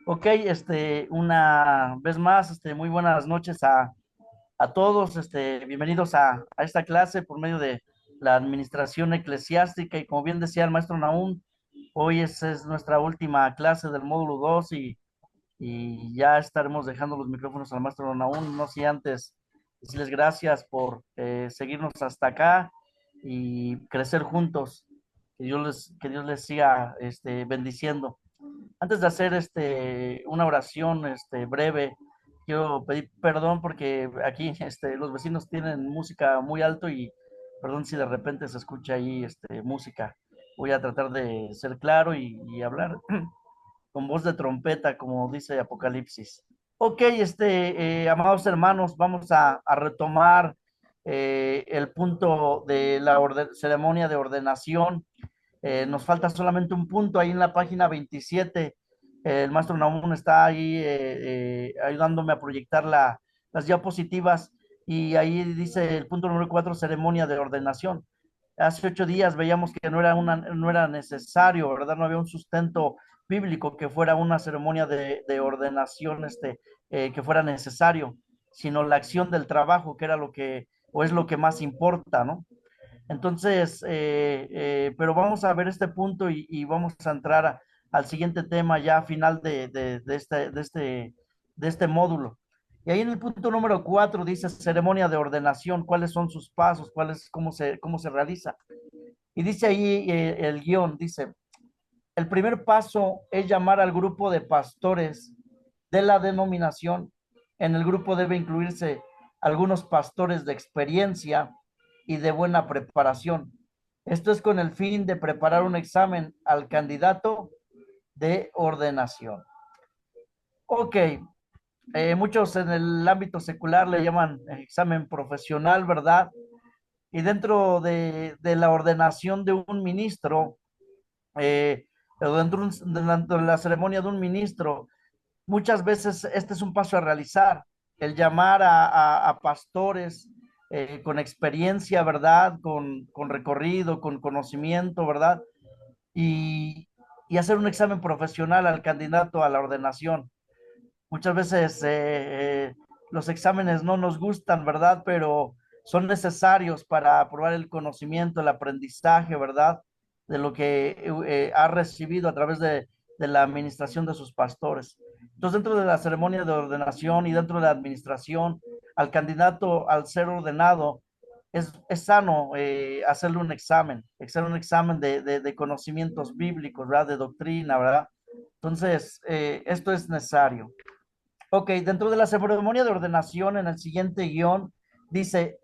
Ok, una vez más, muy buenas noches a todos, bienvenidos a esta clase por medio de la administración eclesiástica y como bien decía el maestro Nahum, hoy es nuestra última clase del módulo 2 y ya estaremos dejando los micrófonos al maestro Nahum, no sé antes decirles gracias por seguirnos hasta acá y crecer juntos, que Dios les siga bendiciendo. Antes de hacer una oración breve, quiero pedir perdón porque aquí los vecinos tienen música muy alto y perdón si de repente se escucha ahí música. Voy a tratar de ser claro y hablar con voz de trompeta, como dice Apocalipsis. Ok, amados hermanos, vamos a retomar el punto de la ceremonia de ordenación. Nos falta solamente un punto ahí en la página 27. El maestro Naum está ahí ayudándome a proyectar las diapositivas y ahí dice el punto número 4, ceremonia de ordenación. Hace 8 días veíamos que no era necesario, ¿verdad? No había un sustento bíblico que fuera una ceremonia de ordenación, que fuera necesario, sino la acción del trabajo, que era lo que, o es lo que más importa, ¿no? Entonces, pero vamos a ver este punto y vamos a entrar al siguiente tema ya final de este módulo. Y ahí en el punto número 4 dice ceremonia de ordenación, cuáles son sus pasos, cómo se realiza. Y dice ahí el guión, dice, el primer paso es llamar al grupo de pastores de la denominación. En el grupo debe incluirse algunos pastores de experiencia y de buena preparación. Esto es con el fin de preparar un examen al candidato de ordenación. Ok, muchos en el ámbito secular le llaman examen profesional, ¿verdad? Y dentro de la ordenación de un ministro, dentro de la ceremonia de un ministro, muchas veces este es un paso a realizar, el llamar a pastores con experiencia, ¿verdad? Con recorrido, con conocimiento, ¿verdad? Y, y hacer un examen profesional al candidato a la ordenación. Muchas veces los exámenes no nos gustan, ¿verdad? Pero son necesarios para probar el conocimiento, el aprendizaje, ¿verdad? De lo que ha recibido a través de la administración de sus pastores. Entonces, dentro de la ceremonia de ordenación y dentro de la administración, al candidato, al ser ordenado, es sano hacerle un examen de conocimientos bíblicos, ¿verdad? De doctrina, ¿verdad? Entonces, esto es necesario. Ok, dentro de la ceremonia de ordenación, en el siguiente guión, dice,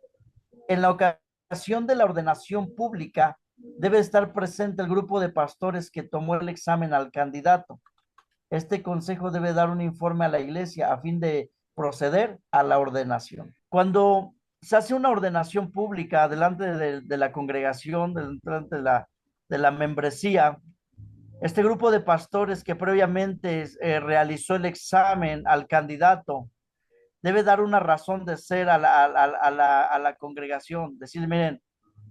en la ocasión de la ordenación pública, debe estar presente el grupo de pastores que tomó el examen al candidato. Este consejo debe dar un informe a la iglesia a fin de proceder a la ordenación. Cuando se hace una ordenación pública delante de la congregación, delante de la membresía, este grupo de pastores que previamente realizó el examen al candidato debe dar una razón de ser a la congregación. Decir, miren,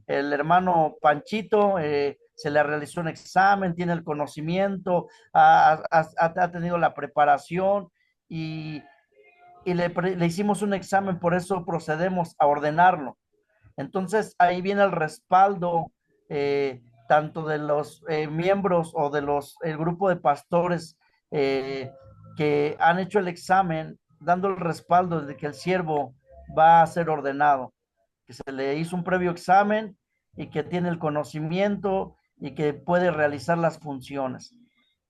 el hermano Panchito se le realizó un examen, tiene el conocimiento, ha tenido la preparación y, y le hicimos un examen, por eso procedemos a ordenarlo. Entonces ahí viene el respaldo tanto de los miembros o de el grupo de pastores eh, que han hecho el examen, dando el respaldo de que el siervo va a ser ordenado, que se le hizo un previo examen y que tiene el conocimiento y que puede realizar las funciones.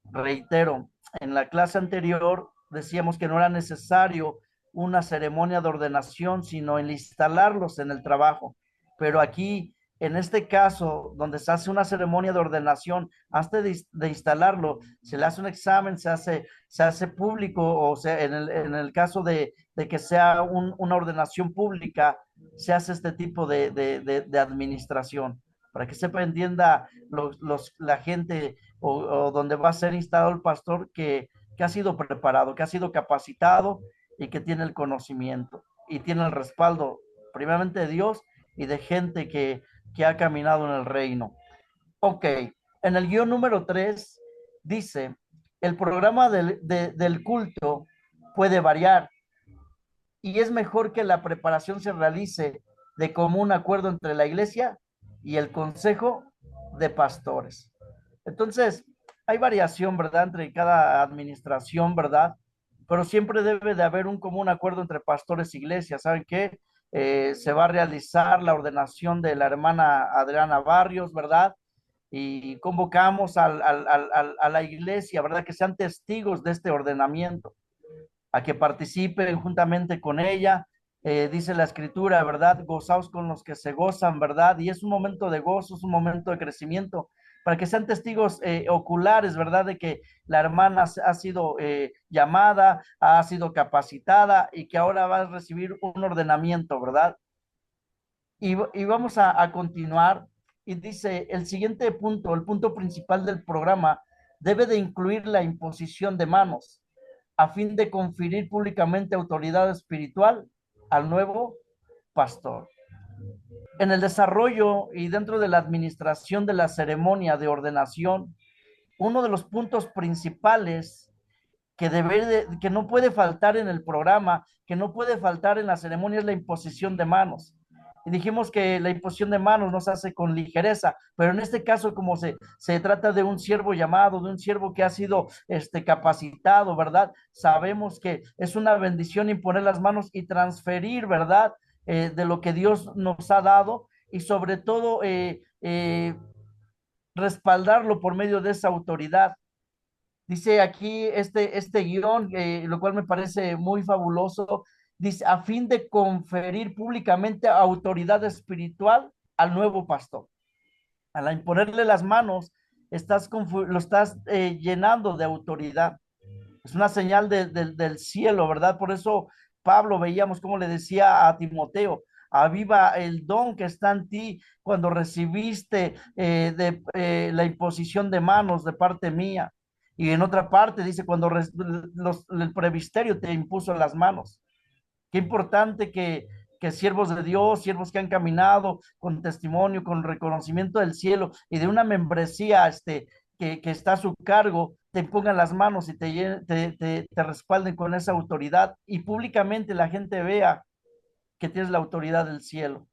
Reitero, en la clase anterior decíamos que no era necesario una ceremonia de ordenación, sino el instalarlos en el trabajo. Pero aquí, en este caso, donde se hace una ceremonia de ordenación, antes de instalarlo, se le hace un examen, se hace público, o sea, en el caso de que sea una ordenación pública, se hace este tipo de administración, para que sepa, entienda la gente o donde va a ser instalado el pastor que ha sido preparado, que ha sido capacitado y que tiene el conocimiento y tiene el respaldo, primeramente de Dios y de gente que ha caminado en el reino. Ok, en el guión número 3 dice, el programa del culto puede variar y es mejor que la preparación se realice de común acuerdo entre la iglesia y el consejo de pastores. Entonces, hay variación, ¿verdad?, entre cada administración, ¿verdad? Pero siempre debe de haber un común acuerdo entre pastores e iglesias. ¿Saben qué? Se va a realizar la ordenación de la hermana Adriana Barrios, ¿verdad? Y convocamos a la iglesia, ¿verdad? Que sean testigos de este ordenamiento, a que participen juntamente con ella. Dice la escritura, ¿verdad? Gozaos con los que se gozan, ¿verdad? Y es un momento de gozo, es un momento de crecimiento, para que sean testigos oculares, ¿verdad? De que la hermana ha sido llamada, ha sido capacitada y que ahora va a recibir un ordenamiento, ¿verdad? Y vamos a continuar. Y dice, el siguiente punto, el punto principal del programa, debe de incluir la imposición de manos a fin de conferir públicamente autoridad espiritual al nuevo pastor. En el desarrollo y dentro de la administración de la ceremonia de ordenación, uno de los puntos principales que no puede faltar en el programa, que no puede faltar en la ceremonia, es la imposición de manos. Y dijimos que la imposición de manos no se hace con ligereza, pero en este caso, como se trata de un siervo llamado, de un siervo que ha sido capacitado, ¿verdad? Sabemos que es una bendición imponer las manos y transferir, ¿verdad? De lo que Dios nos ha dado y sobre todo respaldarlo por medio de esa autoridad. Dice aquí este guión, lo cual me parece muy fabuloso, dice, a fin de conferir públicamente autoridad espiritual al nuevo pastor. Al imponerle las manos, lo estás llenando de autoridad. Es una señal del cielo, ¿verdad? Por eso Pablo veíamos cómo le decía a Timoteo, aviva el don que está en ti cuando recibiste la imposición de manos de parte mía. Y en otra parte dice, cuando el previsterio te impuso las manos. Qué importante que siervos de Dios, siervos que han caminado con testimonio, con reconocimiento del cielo y de una membresía que está a su cargo, te pongan las manos y te respalden con esa autoridad y públicamente la gente vea que tienes la autoridad del cielo.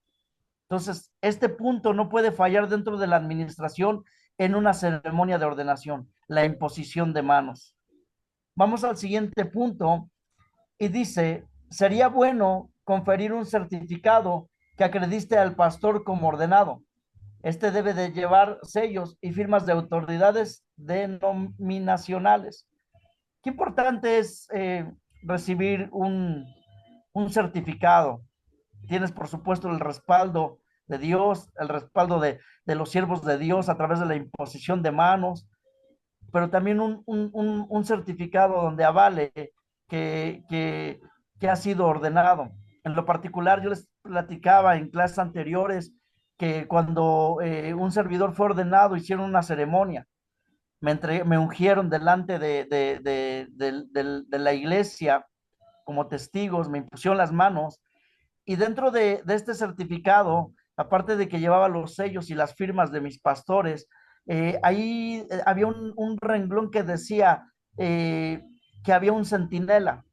Entonces, este punto no puede fallar dentro de la administración en una ceremonia de ordenación, la imposición de manos. Vamos al siguiente punto y dice, sería bueno conferir un certificado que acredite al pastor como ordenado. Este debe de llevar sellos y firmas de autoridades denominacionales. Qué importante es recibir un certificado. Tienes, por supuesto, el respaldo de Dios, el respaldo de los siervos de Dios a través de la imposición de manos, pero también un certificado donde avale que, que, que ha sido ordenado. En lo particular, yo les platicaba en clases anteriores que cuando un servidor fue ordenado, hicieron una ceremonia, me ungieron delante de la iglesia como testigos, me impusieron las manos y dentro de este certificado, aparte de que llevaba los sellos y las firmas de mis pastores, ahí había un renglón que decía que había un centinela.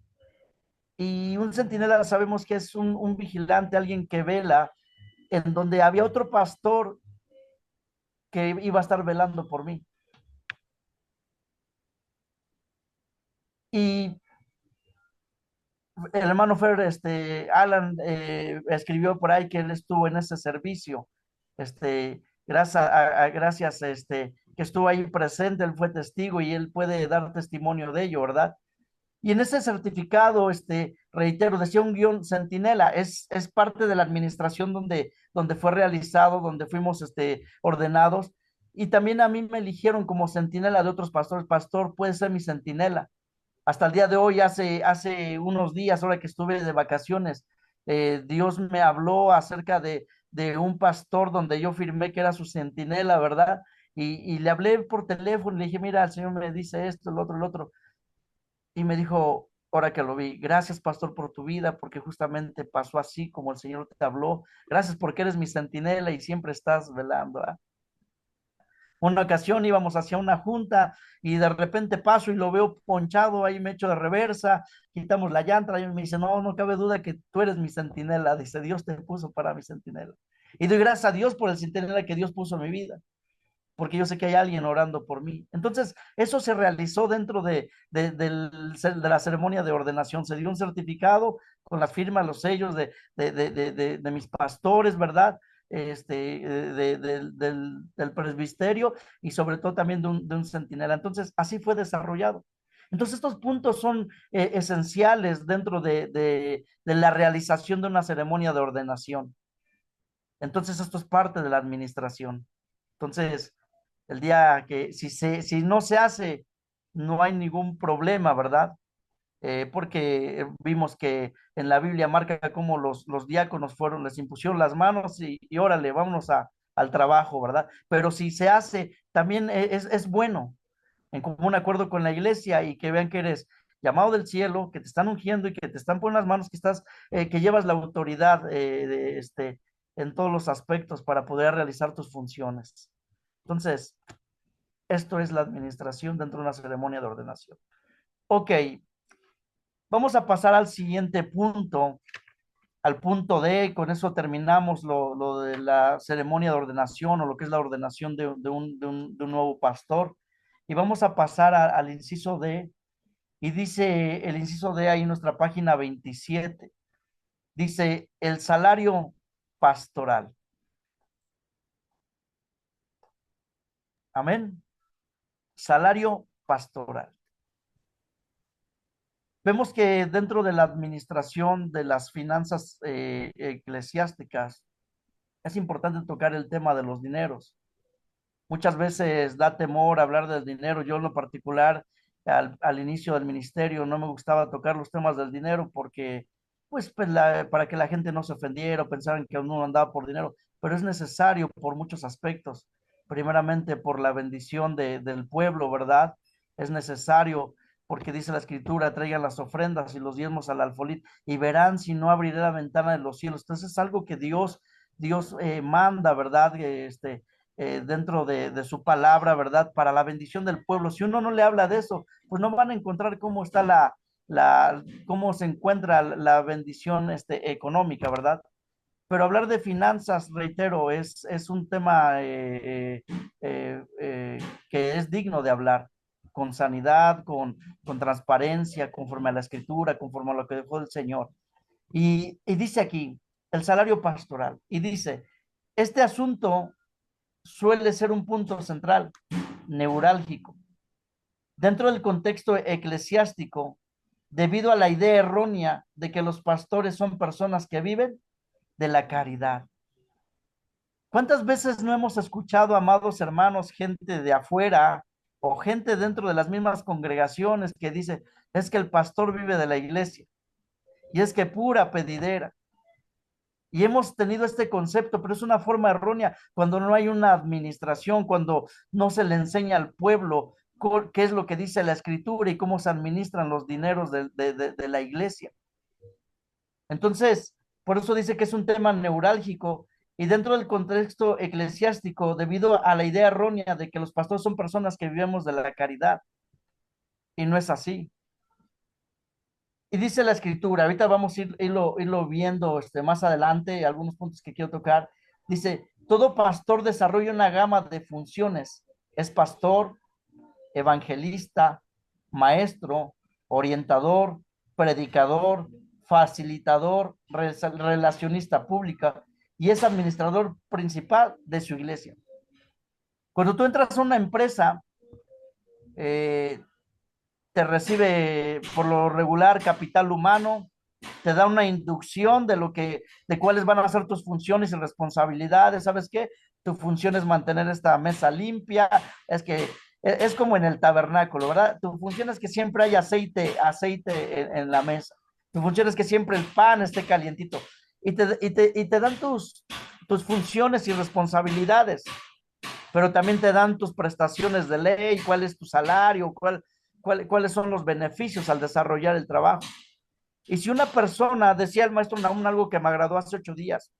Y un centinela sabemos que es un vigilante, alguien que vela, en donde había otro pastor que iba a estar velando por mí. Y el hermano Fer, Alan, escribió por ahí que él estuvo en ese servicio. Gracias, que estuvo ahí presente, él fue testigo y él puede dar testimonio de ello, ¿verdad? Y en ese certificado, reitero, decía un guión centinela, es parte de la administración donde fue realizado, donde fuimos, ordenados. Y también a mí me eligieron como centinela de otros pastores. Pastor, puede ser mi centinela hasta el día de hoy, hace unos días, ahora que estuve de vacaciones, Dios me habló acerca de un pastor donde yo firmé que era su centinela, ¿verdad? Y le hablé por teléfono, le dije, mira, el Señor me dice esto, el otro, y me dijo, ahora que lo vi, gracias, pastor, por tu vida, porque justamente pasó así como el Señor te habló. Gracias porque eres mi centinela y siempre estás velando, ¿verdad? Una ocasión íbamos hacia una junta y de repente paso y lo veo ponchado, ahí me echo de reversa, quitamos la llanta y me dice, no, no cabe duda que tú eres mi centinela, dice, Dios te puso para mi centinela. Y doy gracias a Dios por el centinela que Dios puso en mi vida, porque yo sé que hay alguien orando por mí. Entonces, eso se realizó dentro de la ceremonia de ordenación. Se dio un certificado con las firmas, los sellos de mis pastores, ¿verdad? Del presbiterio y sobre todo también de un centinela. Entonces, así fue desarrollado. Entonces, estos puntos son esenciales dentro de la realización de una ceremonia de ordenación. Entonces, esto es parte de la administración. Entonces, el día que si no se hace, no hay ningún problema, ¿verdad? Porque vimos que en la Biblia marca cómo los diáconos fueron, les impusieron las manos y órale, vámonos al trabajo, ¿verdad? Pero si se hace, también es bueno, en común acuerdo con la iglesia y que vean que eres llamado del cielo, que te están ungiendo y que te están poniendo las manos, que llevas la autoridad en todos los aspectos para poder realizar tus funciones. Entonces, esto es la administración dentro de una ceremonia de ordenación. Ok, vamos a pasar al siguiente punto, al punto D. Con eso terminamos lo de la ceremonia de ordenación o lo que es la ordenación de un nuevo pastor. Y vamos a pasar al inciso D. Y dice el inciso D ahí en nuestra página 27. Dice el salario pastoral. Amén. Salario pastoral. Vemos que dentro de la administración de las finanzas eclesiásticas es importante tocar el tema de los dineros. Muchas veces da temor hablar del dinero. Yo en lo particular, al inicio del ministerio, no me gustaba tocar los temas del dinero porque, para que la gente no se ofendiera o pensaran que uno andaba por dinero, pero es necesario por muchos aspectos. Primeramente por la bendición del pueblo, ¿verdad? Es necesario porque dice la escritura, traigan las ofrendas y los diezmos al alfolí y verán si no abriré la ventana de los cielos. Entonces es algo que Dios manda, ¿verdad? Dentro de su palabra, ¿verdad? Para la bendición del pueblo. Si uno no le habla de eso, pues no van a encontrar cómo está cómo se encuentra la bendición económica, ¿verdad? Pero hablar de finanzas, reitero, es un tema que es digno de hablar con sanidad, con transparencia, conforme a la escritura, conforme a lo que dejó el Señor. Y dice aquí, el salario pastoral, y dice, este asunto suele ser un punto central, neurálgico, dentro del contexto eclesiástico, debido a la idea errónea de que los pastores son personas que viven de la caridad. ¿Cuántas veces no hemos escuchado, amados hermanos, gente de afuera o gente dentro de las mismas congregaciones que dice, es que el pastor vive de la iglesia y es que pura pedidera? Y hemos tenido este concepto, pero es una forma errónea cuando no hay una administración, cuando no se le enseña al pueblo qué es lo que dice la escritura y cómo se administran los dineros de la iglesia. Entonces, por eso dice que es un tema neurálgico y dentro del contexto eclesiástico, debido a la idea errónea de que los pastores son personas que vivimos de la caridad, y no es así. Y dice la escritura, ahorita vamos a irlo viendo más adelante, algunos puntos que quiero tocar. Dice, todo pastor desarrolla una gama de funciones. Es pastor, evangelista, maestro, orientador, predicador, facilitador, relacionista pública y es administrador principal de su iglesia. Cuando tú entras a una empresa, eh, te recibe por lo regular capital humano, te da una inducción de cuáles van a ser tus funciones y responsabilidades. ¿Sabes qué? Tu función es mantener esta mesa limpia, es como en el tabernáculo, ¿verdad? Tu función es que siempre hay aceite en la mesa. Tu función es que siempre el pan esté calientito. Y te dan tus funciones y responsabilidades, pero también te dan tus prestaciones de ley, cuál es tu salario, cuáles son los beneficios al desarrollar el trabajo. Y si una persona, decía el maestro Nahum algo que me agradó hace 8 días,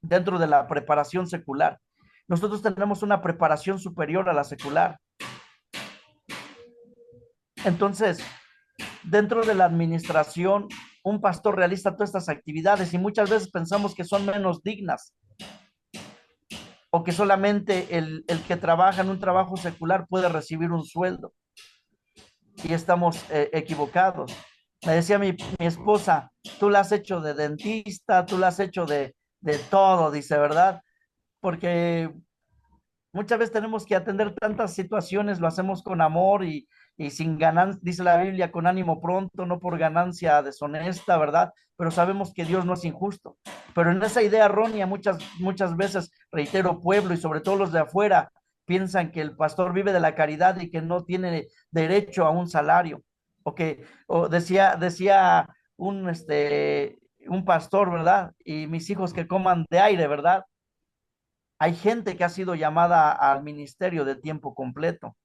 dentro de la preparación secular, Nosotros tenemos una preparación superior a la secular. Entonces, dentro de la administración, un pastor realiza todas estas actividades y muchas veces pensamos que son menos dignas o que solamente el que trabaja en un trabajo secular puede recibir un sueldo y estamos equivocados. Me decía mi esposa, tú la has hecho de dentista, tú la has hecho de todo, dice, ¿verdad? Porque muchas veces tenemos que atender tantas situaciones, lo hacemos con amor y sin ganancia, dice la Biblia, con ánimo pronto, no por ganancia deshonesta, ¿verdad? Pero sabemos que Dios no es injusto. Pero en esa idea errónea, muchas veces, reitero, pueblo y sobre todo los de afuera, piensan que el pastor vive de la caridad y que no tiene derecho a un salario. O decía un pastor, ¿verdad? Y mis hijos que coman de aire, ¿verdad? Hay gente que ha sido llamada al ministerio de tiempo completo.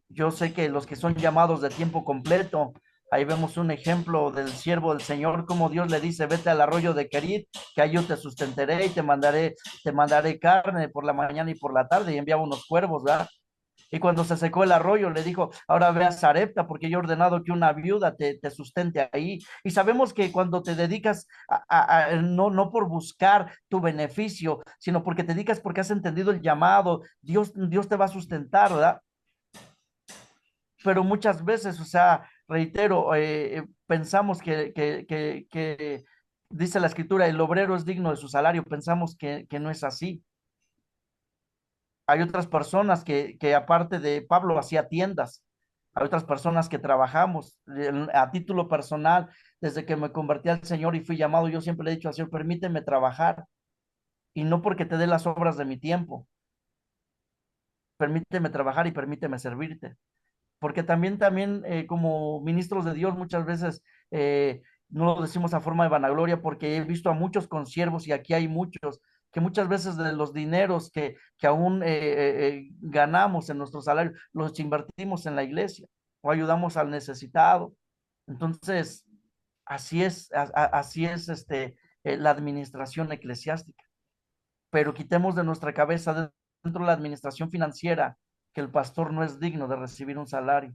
Yo sé que los que son llamados de tiempo completo, ahí vemos un ejemplo del siervo del Señor, como Dios le dice, vete al arroyo de Querit, que ahí yo te sustentaré y te mandaré carne por la mañana y por la tarde, y enviaba unos cuervos, ¿verdad? Y cuando se secó el arroyo, le dijo, ahora ve a Sarepta, porque yo he ordenado que una viuda te sustente ahí. Y sabemos que cuando te dedicas no por buscar tu beneficio, sino porque te dedicas porque has entendido el llamado, Dios te va a sustentar, ¿verdad? Pero muchas veces, o sea, reitero, pensamos que dice la escritura, el obrero es digno de su salario, pensamos que no es así. Hay otras personas que aparte de Pablo hacía tiendas, hay otras personas que trabajamos a título personal, desde que me convertí al Señor y fui llamado, yo siempre le he dicho al Señor, permíteme trabajar, y no porque te dé las obras de mi tiempo, permíteme trabajar y permíteme servirte. Porque también como ministros de Dios muchas veces no lo decimos a forma de vanagloria, porque he visto a muchos consiervos y aquí hay muchos que muchas veces de los dineros que aún ganamos en nuestro salario los invertimos en la iglesia o ayudamos al necesitado. Entonces, así es la administración eclesiástica, pero quitemos de nuestra cabeza dentro de la administración financiera que el pastor no es digno de recibir un salario.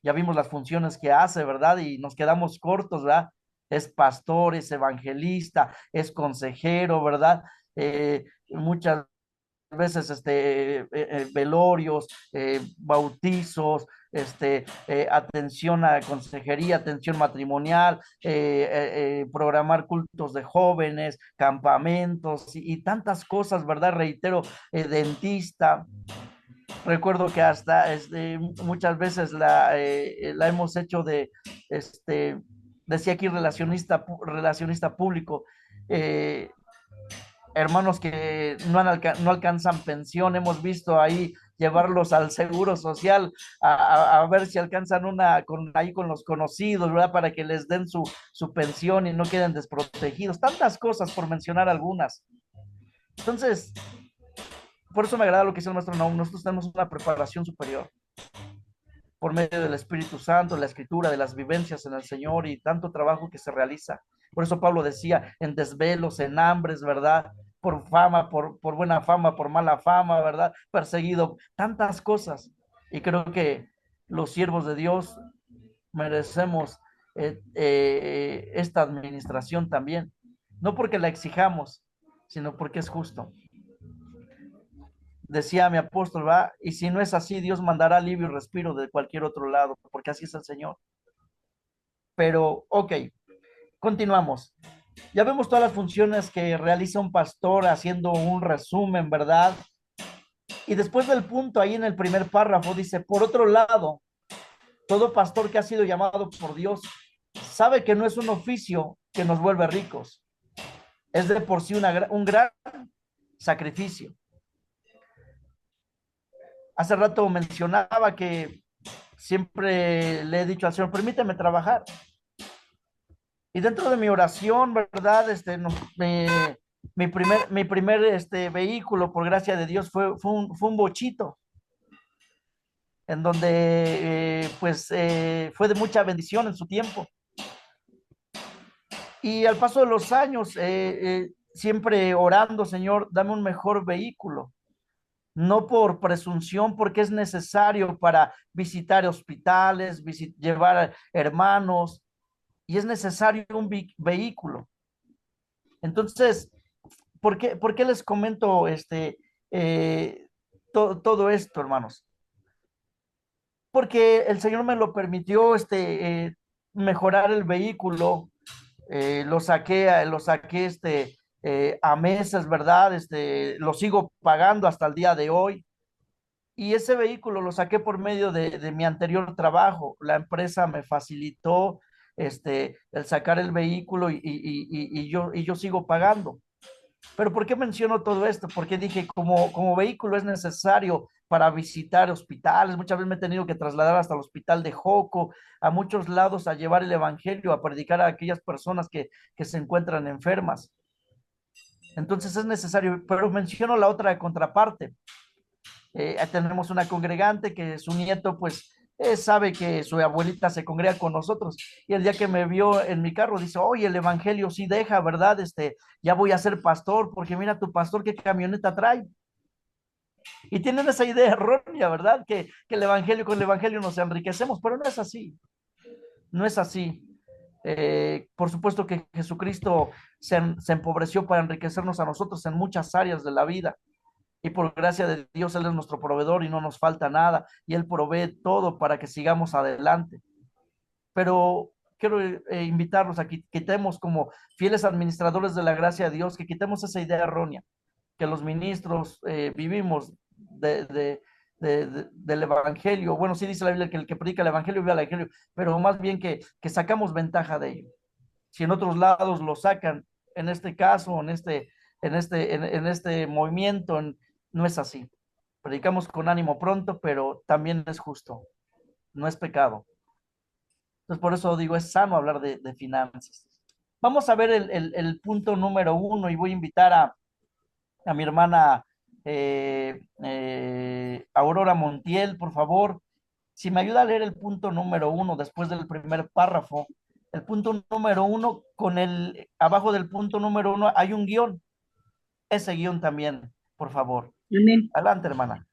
Ya vimos las funciones que hace, ¿verdad? Y nos quedamos cortos, ¿verdad? Es pastor, es evangelista, es consejero, ¿verdad? Muchas veces velorios, bautizos, atención a consejería, atención matrimonial, programar cultos de jóvenes, campamentos y tantas cosas, ¿verdad? Reitero, dentista. Recuerdo que hasta muchas veces la hemos hecho decía aquí relacionista público, eh, hermanos que no alcanzan pensión, hemos visto ahí llevarlos al seguro social a ver si alcanzan ahí con los conocidos, ¿verdad? Para que les den su pensión y no queden desprotegidos. Tantas cosas, por mencionar algunas. Entonces, por eso me agrada lo que dice el maestro Naum. Nosotros tenemos una preparación superior por medio del Espíritu Santo, la escritura, de las vivencias en el Señor y tanto trabajo que se realiza. Por eso Pablo decía, en desvelos, en hambres, ¿verdad? Por fama, por buena fama, por mala fama, ¿verdad? Perseguido, tantas cosas. Y creo que los siervos de Dios merecemos esta administración también. No porque la exijamos, sino porque es justo. Decía mi apóstol, va, y si no es así, Dios mandará alivio y respiro de cualquier otro lado, porque así es el Señor. Pero, ok, continuamos. Ya vemos todas las funciones que realiza un pastor haciendo un resumen, ¿verdad? Y después del punto, ahí en el primer párrafo, dice, por otro lado, todo pastor que ha sido llamado por Dios sabe que no es un oficio que nos vuelve ricos, es de por sí un gran sacrificio. Hace rato mencionaba que siempre le he dicho al Señor, permíteme trabajar. Y dentro de mi oración, ¿verdad? Mi primer vehículo, por gracia de Dios, fue un bochito, en donde pues fue de mucha bendición en su tiempo. Y al paso de los años siempre orando, Señor, dame un mejor vehículo, no por presunción, porque es necesario para visitar hospitales, llevar a hermanos, y es necesario un vehículo. Entonces, por qué les comento todo esto, hermanos? Porque el Señor me lo permitió, mejorar el vehículo, lo saqué, a meses, ¿verdad? Lo sigo pagando hasta el día de hoy. Y ese vehículo lo saqué por medio de mi anterior trabajo. La empresa me facilitó, el sacar el vehículo y yo sigo pagando. Pero ¿por qué menciono todo esto? Porque dije, como vehículo es necesario para visitar hospitales. Muchas veces me he tenido que trasladar hasta el hospital de Joco, a muchos lados, a llevar el evangelio, a predicar a aquellas personas que se encuentran enfermas. Entonces es necesario, pero menciono la otra contraparte. Tenemos una congregante que su nieto, pues, sabe que su abuelita se congrega con nosotros. Y el día que me vio en mi carro, dice, oye, el evangelio sí deja, ¿verdad? Ya voy a ser pastor, porque mira tu pastor qué camioneta trae. Y tienen esa idea errónea, ¿verdad? Que el evangelio, con el evangelio nos enriquecemos, pero no es así, no es así. Por supuesto que Jesucristo se empobreció para enriquecernos a nosotros en muchas áreas de la vida. Y por gracia de Dios, Él es nuestro proveedor y no nos falta nada. Y Él provee todo para que sigamos adelante. Pero quiero invitarlos a que quitemos como fieles administradores de la gracia de Dios, que quitemos esa idea errónea, que los ministros vivimos del Evangelio. Bueno, sí dice la Biblia que el que predica el Evangelio vive el Evangelio, pero más bien que sacamos ventaja de ello. Si en otros lados lo sacan, en este caso, en este movimiento, no es así. Predicamos con ánimo pronto, pero también es justo, no es pecado. Entonces, por eso digo, es sano hablar de finanzas. Vamos a ver el punto número uno y voy a invitar a mi hermana Aurora Montiel, por favor. Si me ayuda a leer el punto número uno después del primer párrafo, el punto número uno, abajo del punto número uno hay un guión. Ese guión también, por favor. Amén. Adelante, hermana.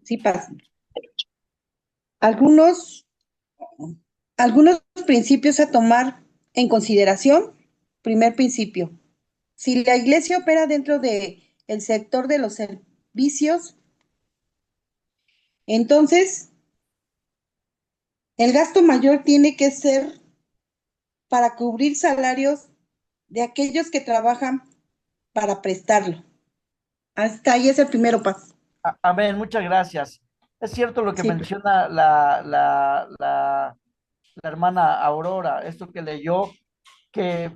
Sí pasa. Algunos, algunos principios a tomar en consideración. Primer principio. Si la iglesia opera dentro de el sector de los servicios, entonces el gasto mayor tiene que ser para cubrir salarios de aquellos que trabajan para prestarlo. Hasta ahí es el primero paso. Amén, muchas gracias. Es cierto lo que Sí, menciona la hermana Aurora, esto que leyó, que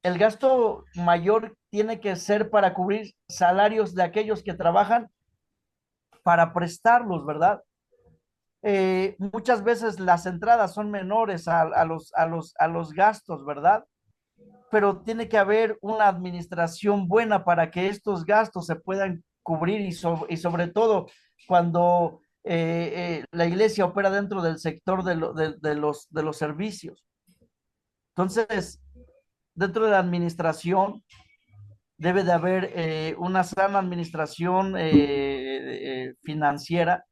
el gasto mayor tiene que ser para cubrir salarios de aquellos que trabajan para prestarlos, ¿verdad? Muchas veces las entradas son menores a los gastos, ¿verdad? Pero tiene que haber una administración buena para que estos gastos se puedan cubrir y sobre todo cuando la iglesia opera dentro del sector de los servicios. Entonces, dentro de la administración debe de haber una sana administración financiera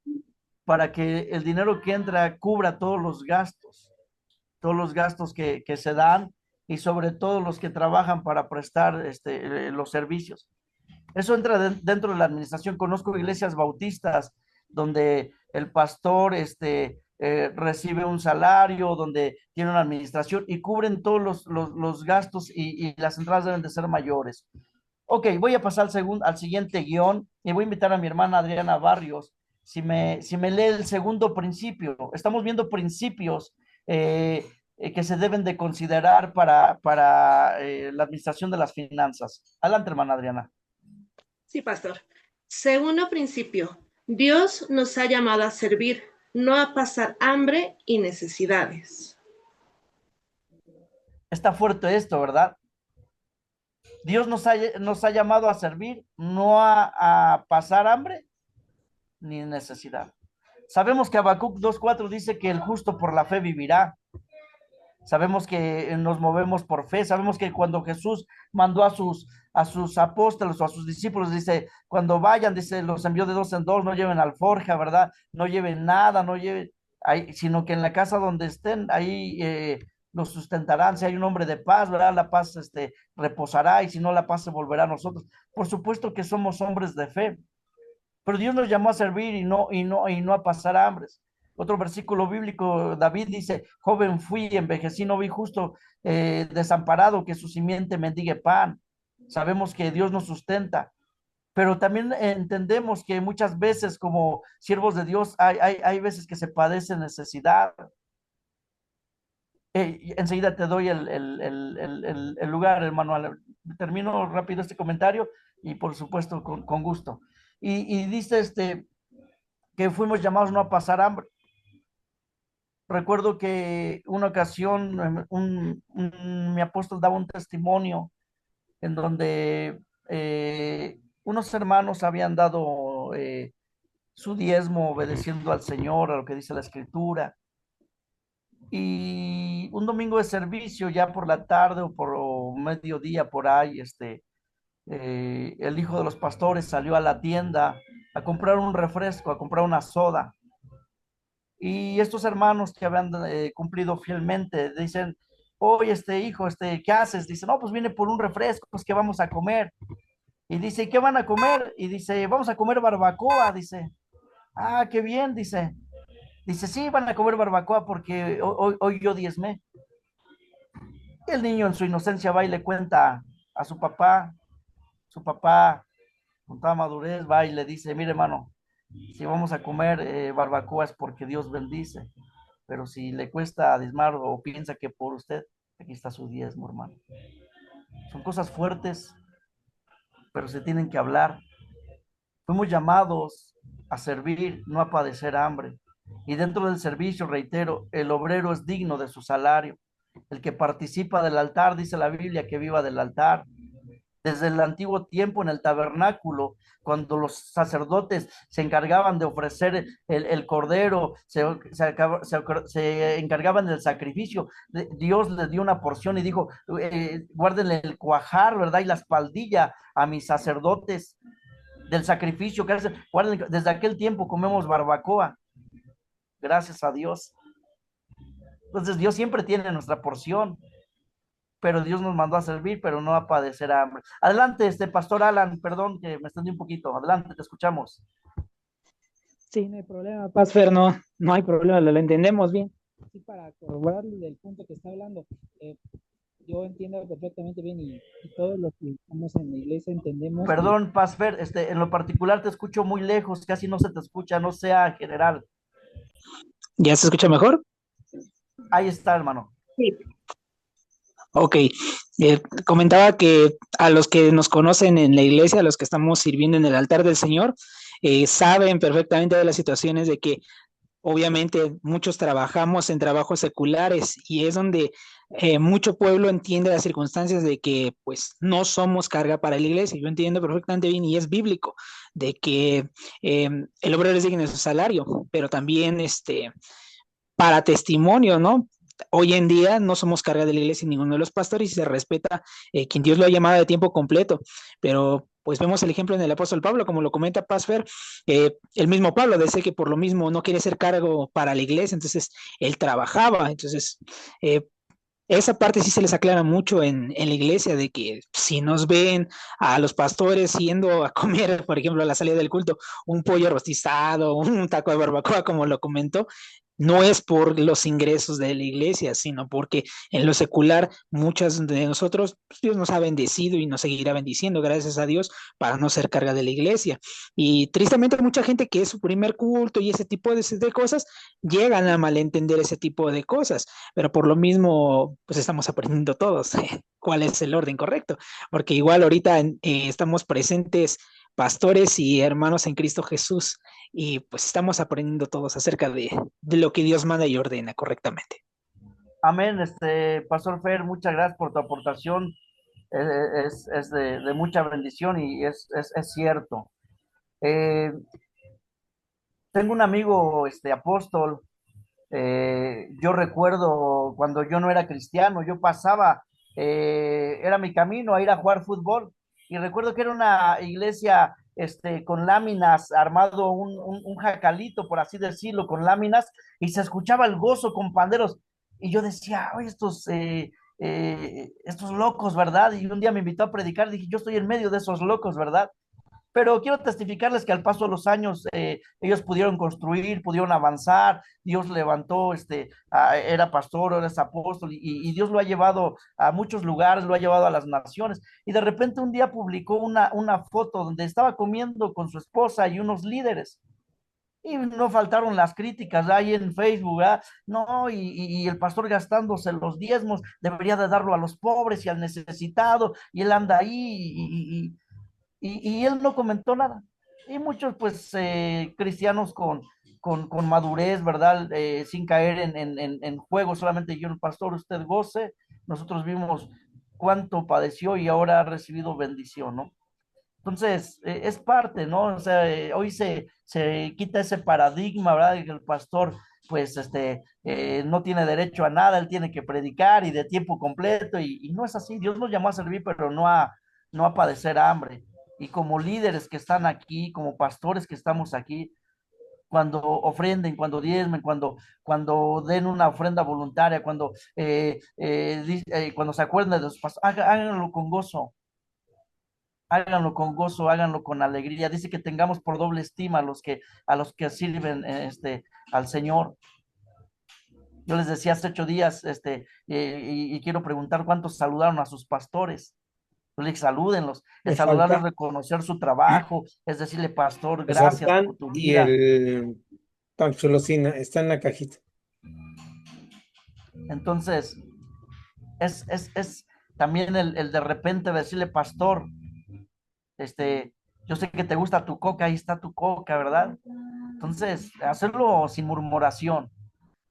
para que el dinero que entra cubra todos los gastos que se dan y sobre todo los que trabajan para prestar los servicios. Eso entra dentro de la administración. Conozco iglesias bautistas donde el pastor recibe un salario, donde tiene una administración y cubren todos los gastos y las entradas deben de ser mayores. Ok, voy a pasar al siguiente guión y voy a invitar a mi hermana Adriana Barrios. Si me lee el segundo principio, estamos viendo principios que se deben de considerar para la administración de las finanzas. Adelante, hermana Adriana. Sí, pastor. Segundo principio, Dios nos ha llamado a servir, no a pasar hambre y necesidades. Está fuerte esto, ¿verdad? Dios nos ha llamado a servir, no a pasar hambre ni necesidad. Sabemos que Habacuc 2:4 dice que el justo por la fe vivirá. Sabemos que nos movemos por fe, sabemos que cuando Jesús mandó a sus apóstoles o a sus discípulos, dice, cuando vayan, dice, los envió de dos en dos, no lleven alforja, ¿verdad? No lleven nada, no lleven, ahí, sino que en la casa donde estén, ahí los sustentarán. Si hay un hombre de paz, ¿verdad? La paz reposará, y si no, la paz se volverá a nosotros. Por supuesto que somos hombres de fe, pero Dios nos llamó a servir y no a pasar hambres. Otro versículo bíblico, David dice, joven fui, envejecí, no vi justo desamparado que su simiente mendigue pan. Sabemos que Dios nos sustenta, pero también entendemos que muchas veces como siervos de Dios hay veces que se padece necesidad. Enseguida te doy el lugar, hermano. Termino rápido este comentario y por supuesto con gusto. Y dice que fuimos llamados no a pasar hambre. Recuerdo que una ocasión mi apóstol daba un testimonio en donde unos hermanos habían dado su diezmo obedeciendo al Señor, a lo que dice la Escritura. Y un domingo de servicio, ya por la tarde o por mediodía, por ahí, el hijo de los pastores salió a la tienda a comprar un refresco, a comprar una soda. Y estos hermanos que habían cumplido fielmente dicen, oye, hijo, ¿qué haces? Dice, no, pues viene por un refresco, pues, ¿qué vamos a comer? Y dice, ¿y qué van a comer? Y dice, vamos a comer barbacoa, dice. Ah, qué bien, dice. Dice, sí, van a comer barbacoa porque hoy yo diezmé. Y el niño en su inocencia va y le cuenta a su papá con toda madurez va y le dice, mire hermano, si vamos a comer barbacoa es porque Dios bendice, pero si le cuesta diezmar o piensa que por usted, aquí está su diezmo, hermano. Son cosas fuertes, pero se tienen que hablar. Fuimos llamados a servir, no a padecer hambre. Y dentro del servicio, reitero, el obrero es digno de su salario. El que participa del altar, dice la Biblia, que viva del altar. Desde el antiguo tiempo en el tabernáculo, cuando los sacerdotes se encargaban de ofrecer el cordero, se encargaban del sacrificio, Dios les dio una porción y dijo, guárdenle el cuajar, ¿verdad? Y la espaldilla a mis sacerdotes del sacrificio que hacen. Guárdenle. Desde aquel tiempo comemos barbacoa, gracias a Dios. Entonces Dios siempre tiene nuestra porción, pero Dios nos mandó a servir, pero no a padecer hambre. Adelante, pastor Alan, perdón que me extendí un poquito. Adelante, te escuchamos. Sí, no hay problema, Pasfer, no hay problema, lo entendemos bien. Sí, para corroborarle del punto que está hablando, yo entiendo perfectamente bien y todos los que estamos en la iglesia entendemos. Perdón, Pasfer, en lo particular te escucho muy lejos, casi no se te escucha, no sea general. ¿Ya se escucha mejor? Ahí está, hermano. Sí. Ok, comentaba que a los que nos conocen en la iglesia, a los que estamos sirviendo en el altar del Señor, saben perfectamente de las situaciones de que obviamente muchos trabajamos en trabajos seculares y es donde mucho pueblo entiende las circunstancias de que pues no somos carga para la iglesia. Yo entiendo perfectamente bien y es bíblico de que el obrero es digno de su salario, pero también para testimonio, ¿no? Hoy en día no somos carga de la iglesia ninguno de los pastores y se respeta quien Dios lo ha llamado de tiempo completo, pero pues vemos el ejemplo en el apóstol Pablo, como lo comenta Pasfer, el mismo Pablo decía que por lo mismo no quiere ser cargo para la iglesia, entonces él trabajaba, entonces esa parte sí se les aclara mucho en la iglesia, de que si nos ven a los pastores yendo a comer, por ejemplo, a la salida del culto, un pollo rostizado, un taco de barbacoa, como lo comentó, no es por los ingresos de la iglesia, sino porque en lo secular muchas de nosotros, pues, Dios nos ha bendecido y nos seguirá bendiciendo, gracias a Dios, para no ser carga de la iglesia. Y tristemente mucha gente que es su primer culto y ese tipo de cosas, llegan a malentender ese tipo de cosas, pero por lo mismo, pues estamos aprendiendo todos cuál es el orden correcto, porque igual ahorita estamos presentes pastores y hermanos en Cristo Jesús y pues estamos aprendiendo todos acerca de lo que Dios manda y ordena correctamente. Amén, pastor Fer, muchas gracias por tu aportación. Es de mucha bendición y es cierto. Tengo un amigo, apóstol, Yo recuerdo cuando yo no era cristiano, yo pasaba, era mi camino a ir a jugar fútbol, y recuerdo que era una iglesia con láminas, armado un jacalito, por así decirlo, con láminas, y se escuchaba el gozo con panderos, y yo decía, oye, estos locos, ¿verdad? Y un día me invitó a predicar, dije, yo estoy en medio de esos locos, ¿verdad? Pero quiero testificarles que al paso de los años ellos pudieron construir, pudieron avanzar, Dios levantó, era pastor, ahora es apóstol, y Dios lo ha llevado a muchos lugares, lo ha llevado a las naciones, y de repente un día publicó una foto donde estaba comiendo con su esposa y unos líderes, y no faltaron las críticas ahí en Facebook, ¿ah? No, y el pastor gastándose los diezmos, debería de darlo a los pobres y al necesitado, y él anda ahí, y él no comentó nada. Y muchos, pues, cristianos con madurez, ¿verdad? Sin caer en juego, solamente yo, el pastor, usted goce. Nosotros vimos cuánto padeció y ahora ha recibido bendición, ¿no? Entonces, es parte, ¿no? O sea, hoy se quita ese paradigma, ¿verdad? De que el pastor, pues, no tiene derecho a nada, él tiene que predicar y de tiempo completo, y no es así. Dios nos llamó a servir, pero no a padecer hambre. Y como líderes que están aquí, como pastores que estamos aquí, cuando ofrenden, cuando diezmen, cuando den una ofrenda voluntaria, cuando se acuerden de los pastores, háganlo con gozo, háganlo con gozo, háganlo con alegría. Dice que tengamos por doble estima a los que sirven al Señor. Yo les decía hace 8 días, y quiero preguntar cuántos saludaron a sus pastores. Yo les dije, salúdenlos. El Me saludarlos es falta reconocer su trabajo, es decirle, pastor, el gracias por sartán tu y vida. el panchulosina. Está en la cajita. Entonces, es también el de repente decirle, pastor, yo sé que te gusta tu coca, ahí está tu coca, ¿verdad? Entonces, hacerlo sin murmuración,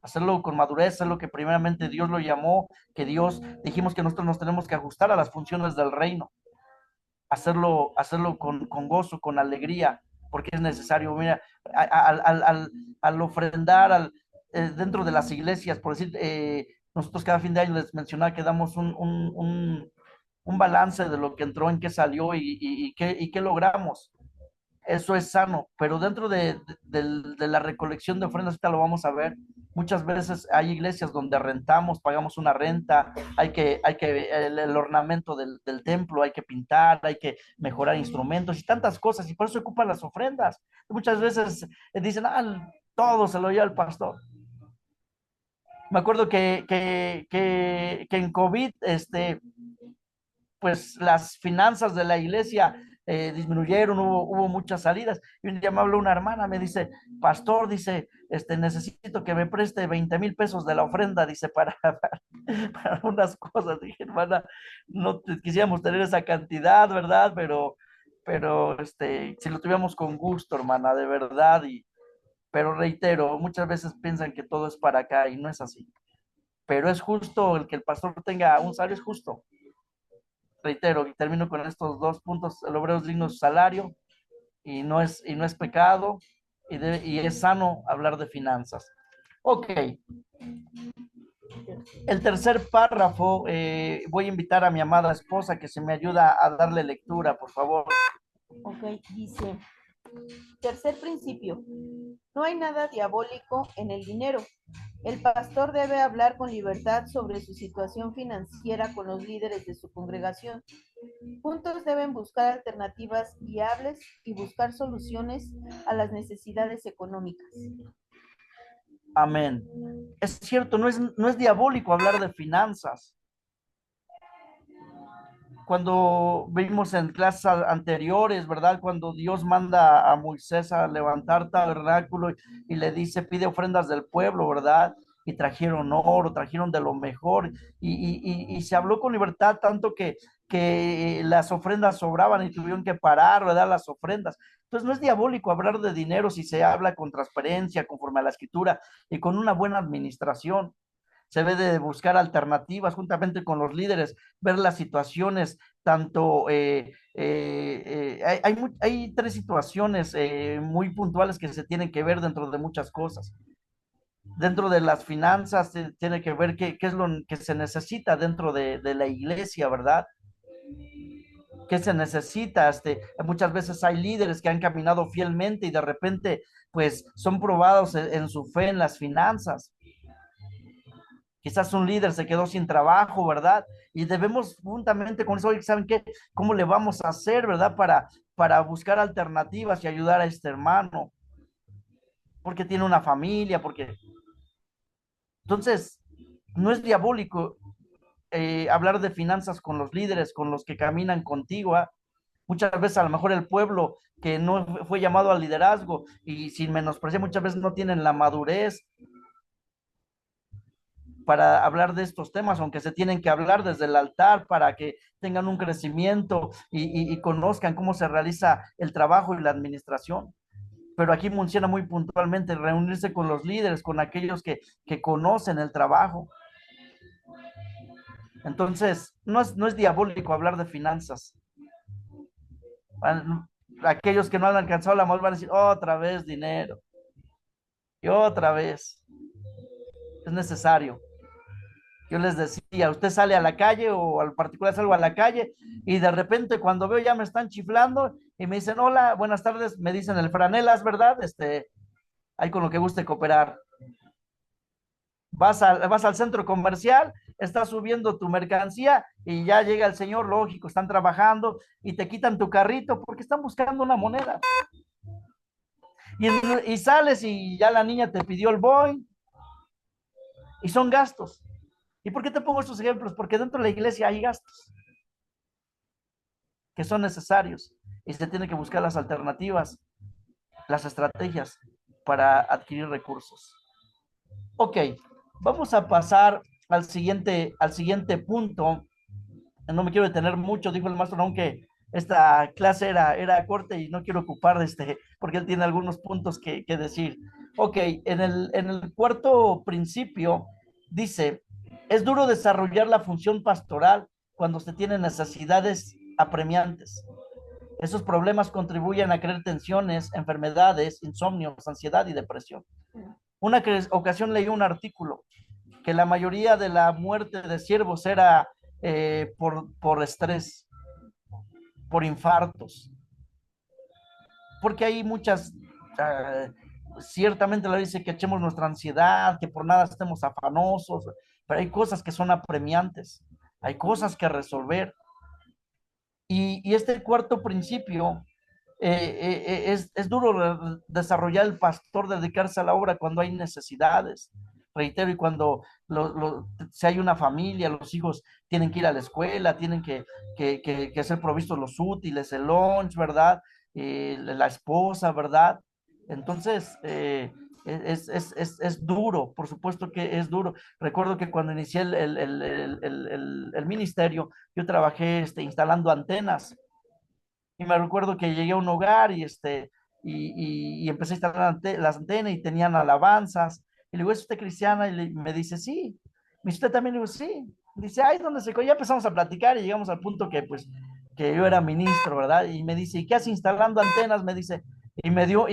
hacerlo con madurez, es lo que primeramente Dios lo llamó, que Dios, dijimos que nosotros nos tenemos que ajustar a las funciones del reino, hacerlo con gozo, con alegría, porque es necesario. Mira, al ofrendar, dentro de las iglesias, por decir, nosotros cada fin de año les mencionaba que damos un balance de lo que entró, en qué salió y qué logramos. Eso es sano, pero dentro de la recolección de ofrendas, ahorita lo vamos a ver, muchas veces hay iglesias donde rentamos, pagamos una renta, el ornamento del templo, hay que pintar, hay que mejorar instrumentos y tantas cosas, y por eso ocupan las ofrendas. Muchas veces dicen, todo se lo lleva el pastor. Me acuerdo que en COVID, pues las finanzas de la iglesia disminuyeron, hubo muchas salidas. Y un día me habló una hermana, me dice, pastor, dice, necesito que me preste 20,000 pesos de la ofrenda, dice, para unas cosas. Dije, hermana, no quisiéramos tener esa cantidad, ¿verdad? Pero si lo tuviéramos con gusto, hermana, de verdad. Pero reitero, muchas veces piensan que todo es para acá y no es así. Pero es justo el que el pastor tenga un salario, es justo. Reitero, y termino con estos 2 puntos: el obrero es digno de su salario, y no es pecado, y es sano hablar de finanzas. Ok, el tercer párrafo, voy a invitar a mi amada esposa que se me ayuda a darle lectura, por favor. Ok, dice, tercer principio, no hay nada diabólico en el dinero. El pastor debe hablar con libertad sobre su situación financiera con los líderes de su congregación. Juntos deben buscar alternativas viables y buscar soluciones a las necesidades económicas. Amén. Es cierto, no es diabólico hablar de finanzas. Cuando vimos en clases anteriores, ¿verdad? Cuando Dios manda a Moisés a levantar tabernáculo y le dice, pide ofrendas del pueblo, ¿verdad? Y trajeron oro, trajeron de lo mejor, y se habló con libertad, tanto que las ofrendas sobraban y tuvieron que parar, ¿verdad? Las ofrendas. Entonces no es diabólico hablar de dinero si se habla con transparencia, conforme a la escritura y con una buena administración. Se debe de buscar alternativas juntamente con los líderes, ver las situaciones, tanto, hay 3 situaciones muy puntuales que se tienen que ver dentro de muchas cosas. Dentro de las finanzas tiene que ver qué es lo que se necesita dentro de la iglesia, ¿verdad? ¿Qué se necesita? Muchas veces hay líderes que han caminado fielmente y de repente, pues, son probados en su fe en las finanzas. Quizás un líder se quedó sin trabajo, ¿verdad? Y debemos juntamente con eso, oye, ¿saben qué? ¿Cómo le vamos a hacer, ¿verdad? Para buscar alternativas y ayudar a este hermano, porque tiene una familia, porque... Entonces, no es diabólico hablar de finanzas con los líderes, con los que caminan contigo, ¿ah? Muchas veces a lo mejor el pueblo que no fue llamado al liderazgo y sin menospreciar, muchas veces no tienen la madurez para hablar de estos temas, aunque se tienen que hablar desde el altar para que tengan un crecimiento y conozcan cómo se realiza el trabajo y la administración. Pero aquí menciona muy puntualmente reunirse con los líderes, con aquellos que conocen el trabajo. Entonces, no es diabólico hablar de finanzas. Aquellos que no han alcanzado la madurez van a decir, otra vez dinero, y otra vez. Es necesario. Yo les decía, usted sale a la calle o al particular salgo a la calle y de repente cuando veo ya me están chiflando y me dicen, hola, buenas tardes, me dicen el franelas, ¿verdad? Ahí con lo que guste cooperar. Vas al centro comercial, estás subiendo tu mercancía y ya llega el señor, lógico, están trabajando y te quitan tu carrito porque están buscando una moneda. Y sales y ya la niña te pidió el boy y son gastos. ¿Y por qué te pongo estos ejemplos? Porque dentro de la iglesia hay gastos que son necesarios y se tiene que buscar las alternativas, las estrategias para adquirir recursos. Ok, vamos a pasar al siguiente punto. No me quiero detener mucho, dijo el maestro, aunque esta clase era corta y no quiero ocupar porque él tiene algunos puntos que decir. Ok, en el cuarto principio dice, es duro desarrollar la función pastoral cuando se tienen necesidades apremiantes. Esos problemas contribuyen a crear tensiones, enfermedades, insomnios, ansiedad y depresión. Una ocasión leí un artículo que la mayoría de la muerte de siervos era por estrés, por infartos, porque hay muchas, ciertamente la dice que echemos nuestra ansiedad, que por nada estemos afanosos, pero hay cosas que son apremiantes, hay cosas que resolver. Y este cuarto principio es duro desarrollar el pastor, dedicarse a la obra cuando hay necesidades. Reitero, y cuando si hay una familia, los hijos tienen que ir a la escuela, tienen que ser provistos los útiles, el lunch, ¿verdad? La esposa, ¿verdad? Entonces, es duro, por supuesto que es duro. Recuerdo que cuando inicié el ministerio, yo trabajé instalando antenas y me recuerdo que llegué a un hogar y empecé a instalar las antenas y tenían alabanzas. Y le digo, ¿es usted cristiana? Me dice, sí. ¿Y usted también? Le digo, sí. Dice, ay, ¿dónde se? Ya empezamos a platicar y llegamos al punto que yo era ministro, ¿verdad? Y me dice, ¿y qué hace instalando antenas? Me dice, y me dio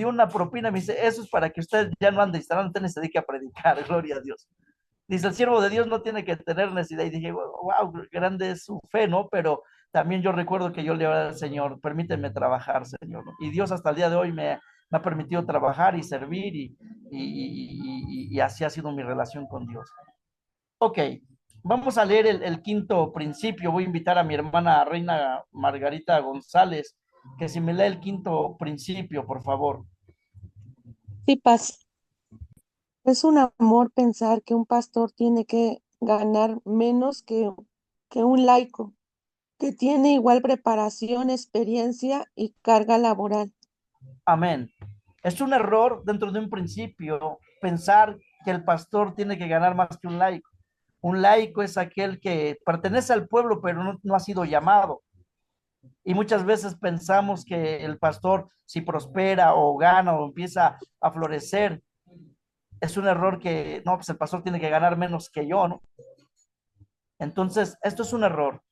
una propina. Me dice, eso es para que usted ya no ande instalando antenas y se dedique a predicar, gloria a Dios. Dice, el siervo de Dios no tiene que tener necesidad. Y dije, wow, grande es su fe, ¿no? Pero también yo recuerdo que yo le oré al Señor, permíteme trabajar, Señor, ¿no? Y Dios hasta el día de hoy me ha permitido trabajar y servir y así ha sido mi relación con Dios. Ok, vamos a leer el quinto principio. Voy a invitar a mi hermana Reina Margarita González, que si me lee el quinto principio, por favor. Sí, Paz. Es un amor pensar que un pastor tiene que ganar menos que un laico, que tiene igual preparación, experiencia y carga laboral. Amén. Es un error dentro de un principio pensar que el pastor tiene que ganar más que un laico. Un laico es aquel que pertenece al pueblo, pero no ha sido llamado. Y muchas veces pensamos que el pastor, si prospera o gana o empieza a florecer, es un error que, no, pues el pastor tiene que ganar menos que yo, ¿no? Entonces, esto es un error.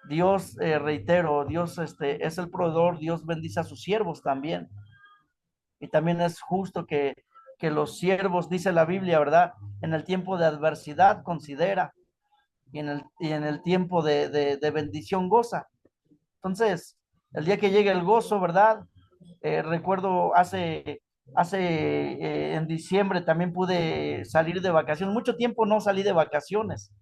Dios, reitero, Dios es el proveedor, Dios bendice a sus siervos también. Y también es justo que los siervos, dice la Biblia, ¿verdad? En el tiempo de adversidad considera y en el tiempo de bendición goza. Entonces, el día que llegue el gozo, ¿verdad? Recuerdo en diciembre también pude salir de vacaciones. Mucho tiempo no salí de vacaciones.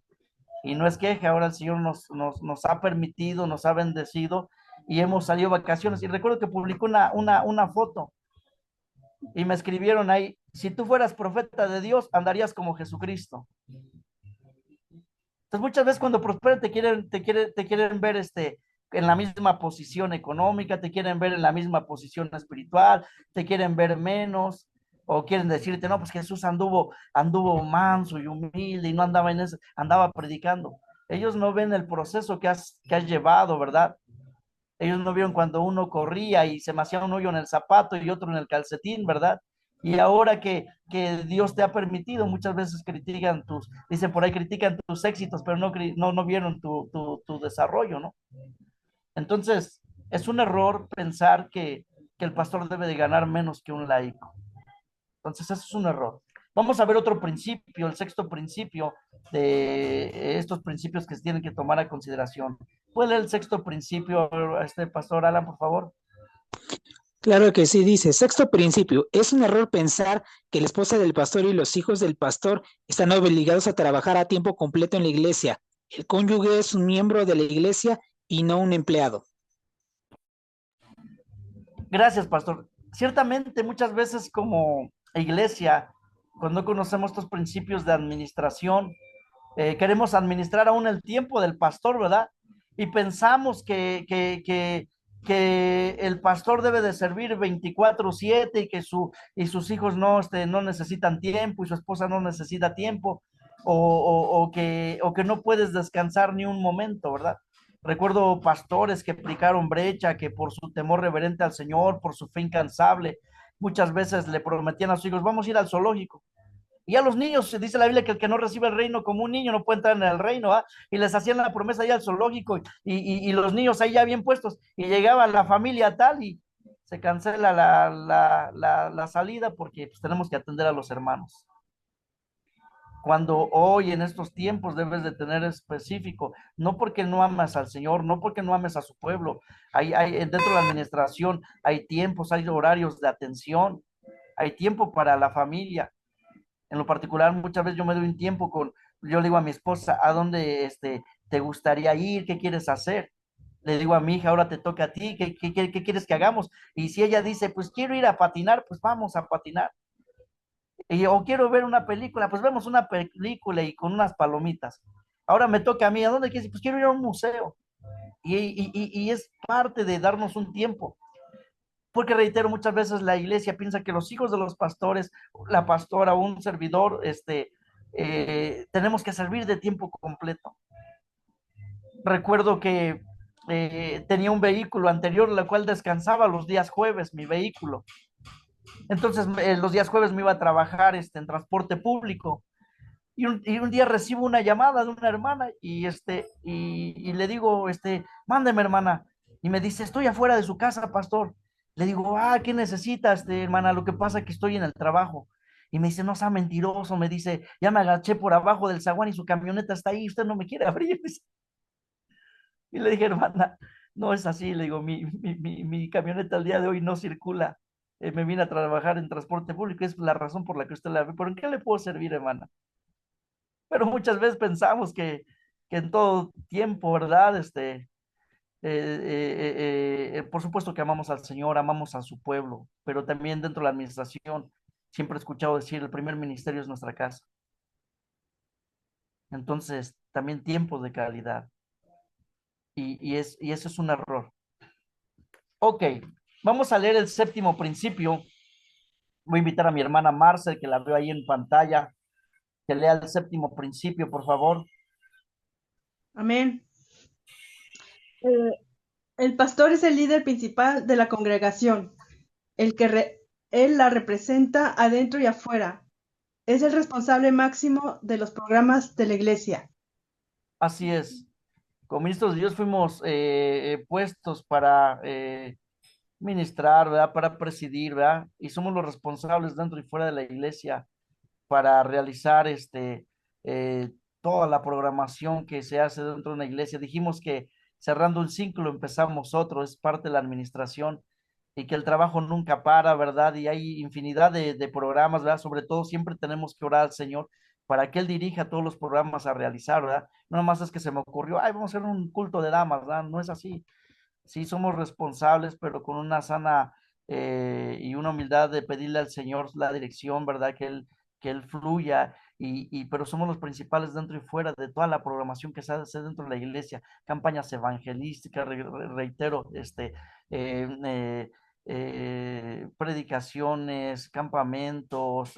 Y no es que ahora el Señor nos ha permitido, nos ha bendecido y hemos salido de vacaciones. Y recuerdo que publicó una foto y me escribieron ahí, si tú fueras profeta de Dios, andarías como Jesucristo. Entonces muchas veces cuando prosperan te quieren ver en la misma posición económica, te quieren ver en la misma posición espiritual, te quieren ver menos, o quieren decirte, no, pues Jesús anduvo manso y humilde y no andaba en eso, andaba predicando. Ellos no ven el proceso que has llevado, ¿verdad? Ellos no vieron cuando uno corría y se me hacía un hoyo en el zapato y otro en el calcetín, ¿verdad? Y ahora que Dios te ha permitido, muchas veces dicen por ahí, critican tus éxitos, pero no vieron tu desarrollo, ¿no? Entonces, es un error pensar que el pastor debe de ganar menos que un laico. Entonces, eso es un error. Vamos a ver otro principio, el sexto principio de estos principios que se tienen que tomar a consideración. ¿Puede leer el sexto principio, pastor Alan, por favor? Claro que sí, dice, sexto principio, es un error pensar que la esposa del pastor y los hijos del pastor están obligados a trabajar a tiempo completo en la iglesia. El cónyuge es un miembro de la iglesia y no un empleado. Gracias, pastor. Ciertamente, muchas veces como iglesia, cuando conocemos estos principios de administración, queremos administrar aún el tiempo del pastor, ¿verdad? Y pensamos que el pastor debe de servir 24/7 y sus hijos no necesitan tiempo y su esposa no necesita tiempo o que no puedes descansar ni un momento, ¿verdad? Recuerdo pastores que aplicaron brecha, que por su temor reverente al Señor, por su fe incansable, muchas veces le prometían a sus hijos, vamos a ir al zoológico. Y a los niños, se dice la Biblia que el que no recibe el reino como un niño no puede entrar en el reino, ¿ah? Y les hacían la promesa ahí al zoológico y los niños ahí ya bien puestos. Y llegaba la familia tal y se cancela la salida porque pues, tenemos que atender a los hermanos. Cuando hoy en estos tiempos debes de tener específico, no porque no amas al Señor, no porque no ames a su pueblo, dentro de la administración hay tiempos, hay horarios de atención, hay tiempo para la familia. En lo particular, muchas veces yo me doy un tiempo yo le digo a mi esposa, ¿a dónde te gustaría ir? ¿Qué quieres hacer? Le digo a mi hija, ahora te toca a ti, ¿qué quieres que hagamos? Y si ella dice, pues quiero ir a patinar, pues vamos a patinar. O quiero ver una película, pues vemos una película y con unas palomitas. Ahora me toca a mí, ¿a dónde quieres ir? Pues quiero ir a un museo. Y es parte de darnos un tiempo. Porque reitero, muchas veces la iglesia piensa que los hijos de los pastores, la pastora o un servidor, tenemos que servir de tiempo completo. Recuerdo que tenía un vehículo anterior, la cual descansaba los días jueves, mi vehículo. Entonces, los días jueves me iba a trabajar en transporte público. Y un día recibo una llamada de una hermana y le digo, mándeme, hermana. Y me dice, estoy afuera de su casa, pastor. Le digo, ¿qué necesitas, hermana? Lo que pasa es que estoy en el trabajo. Y me dice, no sea mentiroso, me dice, ya me agaché por abajo del zaguán y su camioneta está ahí, usted no me quiere abrir. Y le dije, hermana, no es así. Le digo, mi camioneta al día de hoy no circula. Me vine a trabajar en transporte público, es la razón por la que usted la ve. ¿Pero en qué le puedo servir, hermana? Pero muchas veces pensamos que en todo tiempo, ¿verdad? Por supuesto que amamos al Señor, amamos a su pueblo, pero también dentro de la administración, siempre he escuchado decir, el primer ministerio es nuestra casa. Entonces, también tiempos de calidad. Y eso es un error. Ok, vamos a leer el séptimo principio. Voy a invitar a mi hermana Marcel, que la veo ahí en pantalla, que lea el séptimo principio, por favor. Amén. El pastor es el líder principal de la congregación, él la representa adentro y afuera. Es el responsable máximo de los programas de la iglesia. Así es. Como ministros de Dios fuimos puestos para ministrar, ¿verdad? Para presidir, ¿verdad? Y somos los responsables dentro y fuera de la iglesia para realizar eh, toda la programación que se hace dentro de una iglesia. Dijimos que cerrando un ciclo empezamos otro, es parte de la administración y que el trabajo nunca para, ¿verdad? Y hay infinidad de programas, ¿verdad? Sobre todo siempre tenemos que orar al Señor para que Él dirija todos los programas a realizar, ¿verdad? No nomás es que se me ocurrió, ay, vamos a hacer un culto de damas, ¿verdad? No es así. Sí, somos responsables, pero con una sana y una humildad de pedirle al Señor la dirección, ¿verdad? Que Él fluya, pero somos los principales dentro y fuera de toda la programación que se hace dentro de la iglesia, campañas evangelísticas, reitero, eh, eh, predicaciones, campamentos,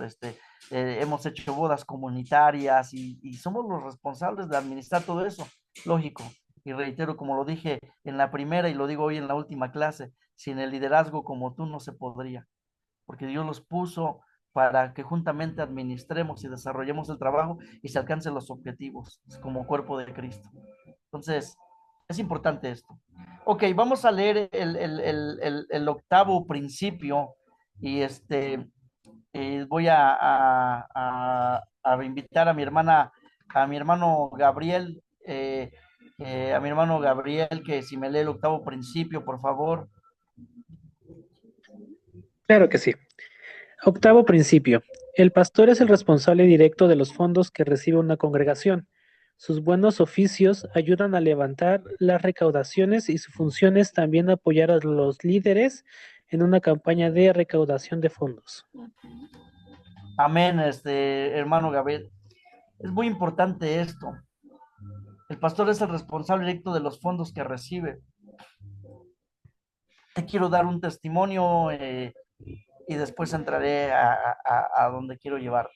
hemos hecho bodas comunitarias y somos los responsables de administrar todo eso, lógico. Y reitero, como lo dije en la primera y lo digo hoy en la última clase, sin el liderazgo como tú no se podría, porque Dios los puso para que juntamente administremos y desarrollemos el trabajo y se alcancen los objetivos como cuerpo de Cristo. Entonces, es importante esto. Ok, vamos a leer el octavo principio y voy a invitar a mi hermana, a mi hermano Gabriel, a mi hermano Gabriel, que si me lee el octavo principio, por favor. Claro que sí. Octavo principio. El pastor es el responsable directo de los fondos que recibe una congregación. Sus buenos oficios ayudan a levantar las recaudaciones y su función es también apoyar a los líderes en una campaña de recaudación de fondos. Amén, hermano Gabriel. Es muy importante esto. El pastor es el responsable directo de los fondos que recibe. Te quiero dar un testimonio y después entraré a donde quiero llevarte.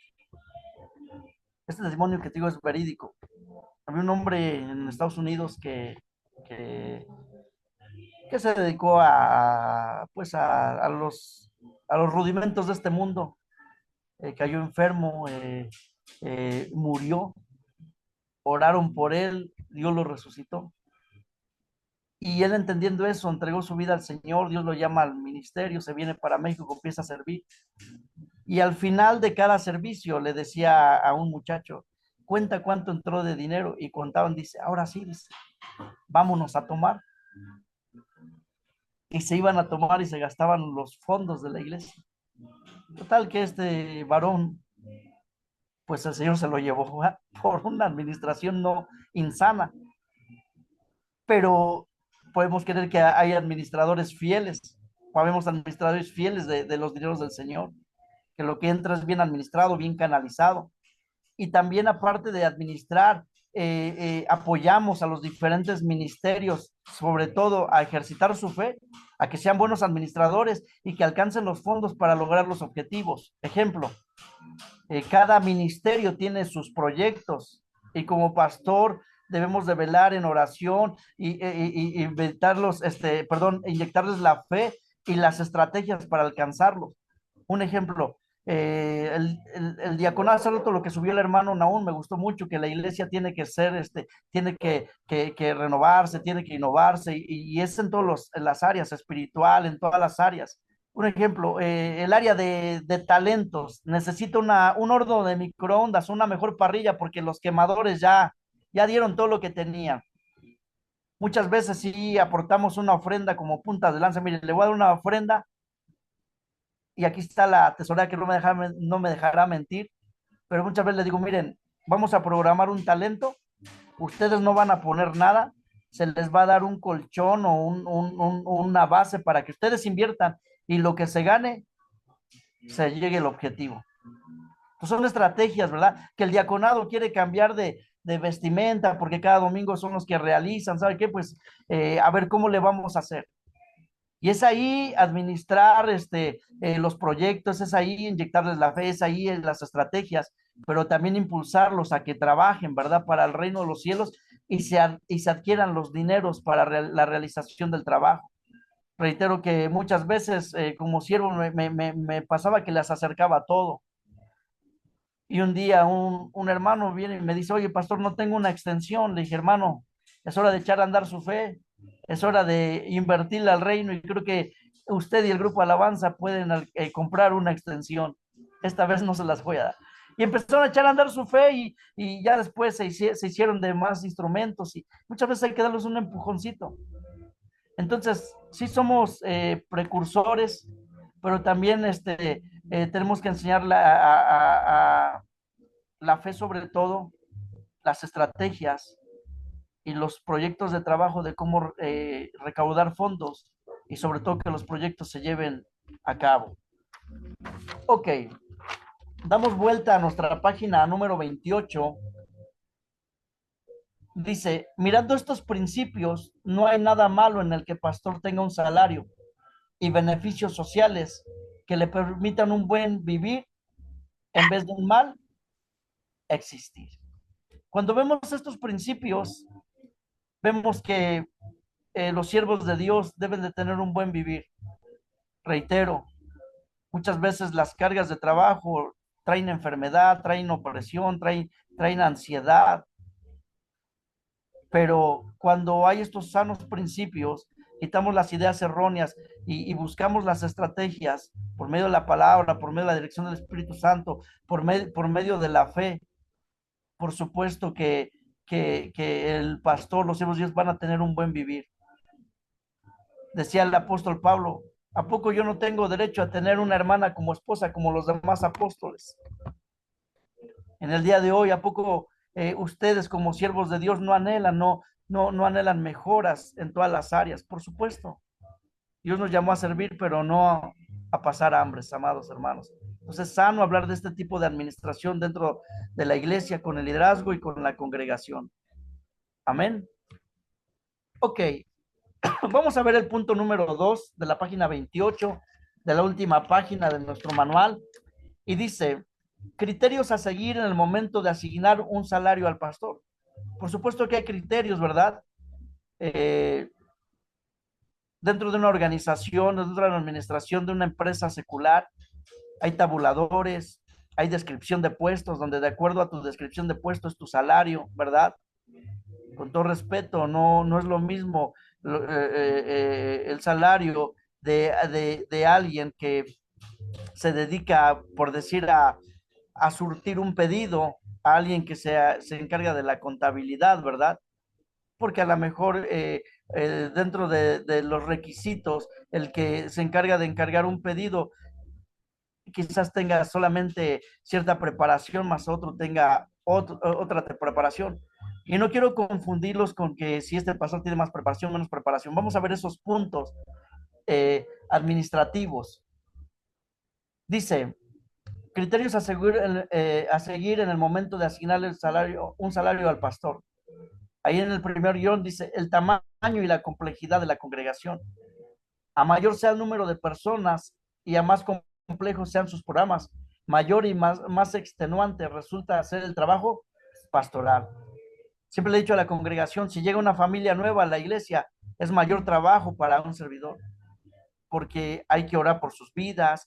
Este testimonio que te digo es verídico. Había un hombre en Estados Unidos que, que se dedicó pues a los rudimentos de este mundo. Cayó enfermo, murió, oraron por él, Dios lo resucitó. Y él entendiendo eso, entregó su vida al Señor, Dios lo llama al ministerio, se viene para México, empieza a servir. Y al final de cada servicio le decía a un muchacho, cuenta cuánto entró de dinero y contaban, dice, ahora sí, dice, vámonos a tomar. Y se iban a tomar y se gastaban los fondos de la iglesia. Total que este varón, pues el Señor se lo llevó por una administración no insana. Pero podemos creer que hay administradores fieles, habemos administradores fieles de los dineros del Señor, que lo que entra es bien administrado, bien canalizado. Y también aparte de administrar, apoyamos a los diferentes ministerios, sobre todo a ejercitar su fe, a que sean buenos administradores y que alcancen los fondos para lograr los objetivos. Ejemplo, cada ministerio tiene sus proyectos y como pastor debemos de velar en oración y inyectarles la fe y las estrategias para alcanzarlos. Un ejemplo, el diaconado, hace rato lo que subió el hermano Naún, me gustó mucho, que la iglesia tiene que ser, tiene que renovarse, tiene que innovarse, y es en en las áreas, espiritual, en todas las áreas. Un ejemplo, el área de talentos, necesita un horno de microondas, una mejor parrilla, porque los quemadores ya dieron todo lo que tenían. Muchas veces sí aportamos una ofrenda como punta de lanza. Mire, le voy a dar una ofrenda y aquí está la tesorera que no me dejará mentir, pero muchas veces le digo, miren, vamos a programar un talento, ustedes no van a poner nada, se les va a dar un colchón o una base para que ustedes inviertan y lo que se gane, se llegue al objetivo. Pues son estrategias, ¿verdad? Que el diaconado quiere cambiar de vestimenta porque cada domingo son los que realizan, ¿sabe qué? Pues a ver cómo le vamos a hacer. Y es ahí administrar los proyectos, es ahí inyectarles la fe, es ahí en las estrategias, pero también impulsarlos a que trabajen, ¿verdad? Para el reino de los cielos y se adquieran los dineros para la realización del trabajo. Reitero que muchas veces como siervo me pasaba que les acercaba todo. Y un día un hermano viene y me dice, oye, pastor, no tengo una extensión. Le dije, hermano, es hora de echar a andar su fe, es hora de invertirle al reino y creo que usted y el grupo Alabanza pueden comprar una extensión. Esta vez no se las voy a dar. Y empezaron a echar a andar su fe y ya después se hicieron de más instrumentos y muchas veces hay que darles un empujoncito. Entonces, sí somos precursores, pero también tenemos que enseñarle a la fe sobre todo, las estrategias y los proyectos de trabajo de cómo recaudar fondos y sobre todo que los proyectos se lleven a cabo. Ok, damos vuelta a nuestra página número 28. Dice, mirando estos principios, no hay nada malo en el que pastor tenga un salario y beneficios sociales que le permitan un buen vivir en vez de un mal existir. Cuando vemos estos principios, vemos que los siervos de Dios deben de tener un buen vivir. Reitero, muchas veces las cargas de trabajo traen enfermedad, traen opresión, traen ansiedad, pero cuando hay estos sanos principios, quitamos las ideas erróneas y buscamos las estrategias por medio de la palabra, por medio de la dirección del Espíritu Santo, por medio de la fe. Por supuesto que el pastor, los siervos de Dios van a tener un buen vivir. Decía el apóstol Pablo, ¿a poco yo no tengo derecho a tener una hermana como esposa como los demás apóstoles? En el día de hoy, ¿a poco ustedes como siervos de Dios no anhelan, no anhelan mejoras en todas las áreas? Por supuesto. Dios nos llamó a servir, pero no a pasar hambres, amados hermanos. Entonces es sano hablar de este tipo de administración dentro de la iglesia con el liderazgo y con la congregación. Amén. Ok, vamos a ver el punto número 2 de la página 28 de la última página de nuestro manual y dice, criterios a seguir en el momento de asignar un salario al pastor. Por supuesto que hay criterios, ¿verdad? Dentro de una organización, dentro de una administración de una empresa secular, hay tabuladores, hay descripción de puestos, donde de acuerdo a tu descripción de puesto es tu salario, ¿verdad? Con todo respeto, no es lo mismo el salario de alguien que se dedica, por decir, a surtir un pedido, a alguien que se encarga de la contabilidad, ¿verdad? Porque a lo mejor dentro de los requisitos, el que se encarga de encargar un pedido, quizás tenga solamente cierta preparación, más otro tenga otra preparación. Y no quiero confundirlos con que si este pastor tiene más preparación, menos preparación. Vamos a ver esos puntos administrativos. Dice, criterios a seguir en el momento de asignarle un salario al pastor. Ahí en el primer guión dice el tamaño y la complejidad de la congregación. A mayor sea el número de personas y a más complejos sean sus programas, mayor y más extenuante resulta ser el trabajo pastoral. Siempre le he dicho a la congregación, si llega una familia nueva a la iglesia, es mayor trabajo para un servidor, porque hay que orar por sus vidas,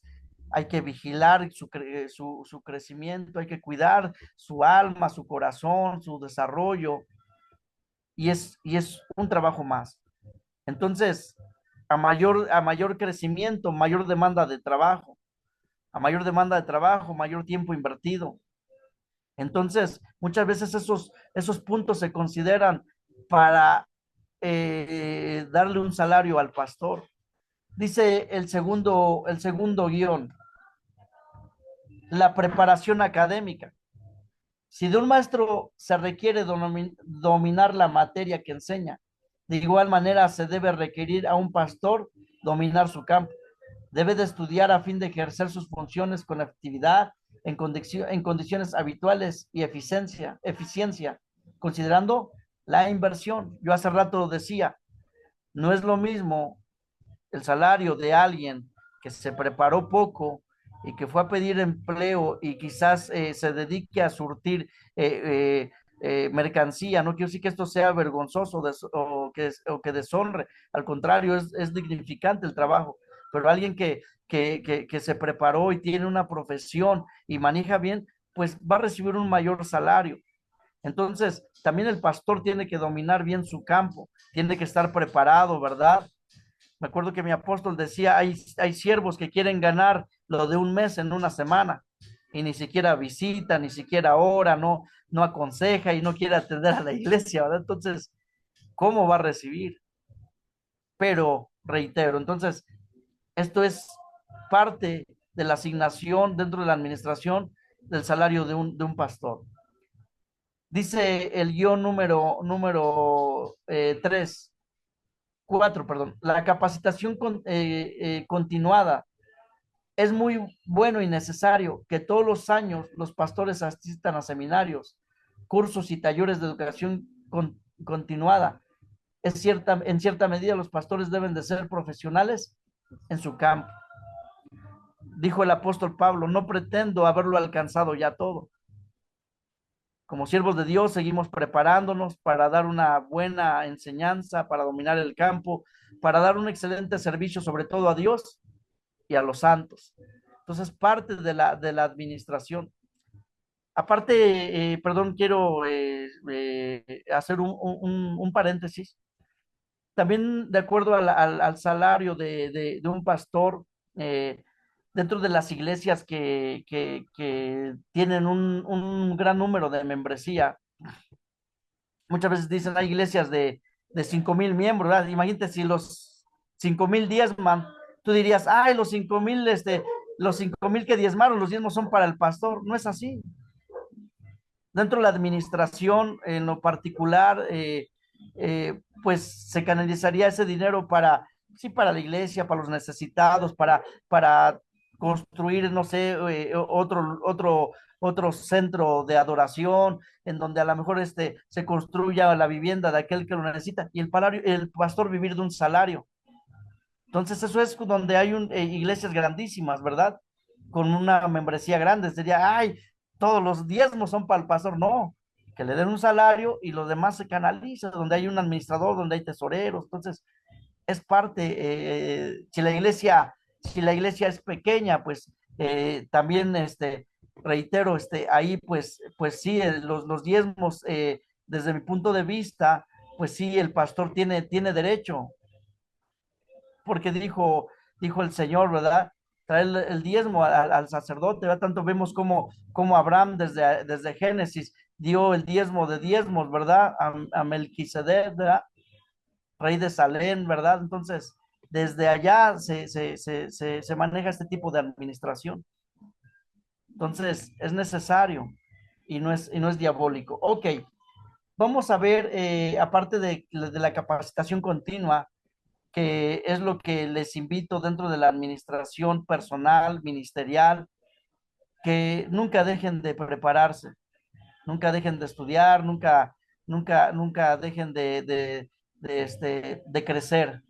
hay que vigilar su crecimiento, hay que cuidar su alma, su corazón, su desarrollo, y es un trabajo más. Entonces, a mayor crecimiento, mayor demanda de trabajo, a mayor demanda de trabajo, mayor tiempo invertido. Entonces, muchas veces esos puntos se consideran para darle un salario al pastor. Dice el segundo guión, la preparación académica. Si de un maestro se requiere dominar la materia que enseña, de igual manera se debe requerir a un pastor dominar su campo. Debe de estudiar a fin de ejercer sus funciones con actividad, en condiciones habituales y eficiencia, considerando la inversión. Yo hace rato decía, no es lo mismo el salario de alguien que se preparó poco y que fue a pedir empleo y quizás se dedique a surtir mercancía. No quiero decir que esto sea vergonzoso o que deshonre, al contrario, es dignificante el trabajo, pero alguien que se preparó y tiene una profesión y maneja bien, pues va a recibir un mayor salario. Entonces, también el pastor tiene que dominar bien su campo, tiene que estar preparado, ¿verdad? Me acuerdo que mi apóstol decía, hay siervos que quieren ganar lo de un mes en una semana y ni siquiera visita, ni siquiera ora, no aconseja y no quiere atender a la iglesia, ¿verdad? Entonces, ¿cómo va a recibir? Pero, reitero, entonces, esto es parte de la asignación dentro de la administración del salario de un pastor. Dice el guión número 3, 4, perdón, la capacitación continuada. Es muy bueno y necesario que todos los años los pastores asistan a seminarios, cursos y talleres de educación continuada. En cierta medida los pastores deben de ser profesionales en su campo. Dijo el apóstol Pablo, no pretendo haberlo alcanzado ya todo. Como siervos de Dios seguimos preparándonos para dar una buena enseñanza, para dominar el campo, para dar un excelente servicio sobre todo a Dios y a los santos. Entonces, parte de la administración. Aparte, perdón, quiero hacer un paréntesis. También de acuerdo al salario de un pastor, dentro de las iglesias que tienen un gran número de membresía, muchas veces dicen hay iglesias de 5,000 miembros, ¿verdad? Imagínate si los 5,000 diezman, tú dirías, ay, los 5,000 que diezmaron, los diezmos son para el pastor. No es así. Dentro de la administración, en lo particular, pues se canalizaría ese dinero para, sí, para la iglesia, para los necesitados, para construir, no sé, otro centro de adoración, en donde a lo mejor se construya la vivienda de aquel que lo necesita, y el pastor vivir de un salario. Entonces, eso es donde hay iglesias grandísimas, ¿verdad? Con una membresía grande. Sería, ay, todos los diezmos son para el pastor. No, que le den un salario y lo demás se canaliza, donde hay un administrador, donde hay tesoreros. Entonces, es parte, si la iglesia es pequeña, pues también, reitero, ahí pues sí, los diezmos, desde mi punto de vista, pues sí, el pastor tiene derecho, porque dijo el Señor, ¿verdad? Traer el diezmo al sacerdote, ¿verdad? Tanto vemos como Abraham desde Génesis dio el diezmo de diezmos, ¿verdad? A Melquisedec, ¿verdad? Rey de Salem, ¿verdad? Entonces, desde allá se maneja este tipo de administración. Entonces, es necesario y no es diabólico. Ok, vamos a ver, aparte de la capacitación continua, que es lo que les invito dentro de la administración personal, ministerial, que nunca dejen de prepararse, nunca dejen de estudiar, nunca dejen de crecer,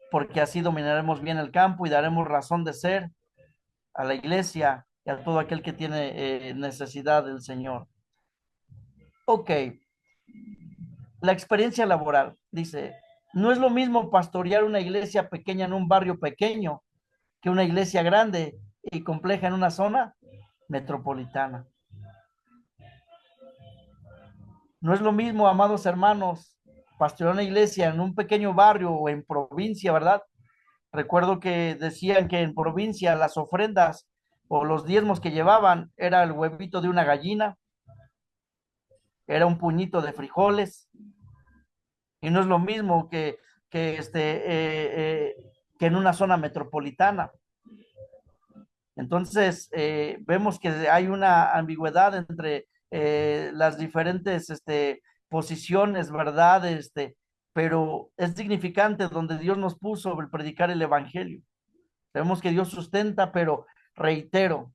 porque así dominaremos bien el campo y daremos razón de ser a la iglesia y a todo aquel que tiene necesidad del Señor. Ok, la experiencia laboral, dice, no es lo mismo pastorear una iglesia pequeña en un barrio pequeño que una iglesia grande y compleja en una zona metropolitana. No es lo mismo, amados hermanos, pastorear una iglesia en un pequeño barrio o en provincia, ¿verdad? Recuerdo que decían que en provincia las ofrendas o los diezmos que llevaban era el huevito de una gallina, era un puñito de frijoles, y no es lo mismo que en una zona metropolitana. Entonces, vemos que hay una ambigüedad entre las diferentes posiciones, ¿verdad? Pero es significante donde Dios nos puso el predicar el evangelio. Sabemos que Dios sustenta, pero reitero,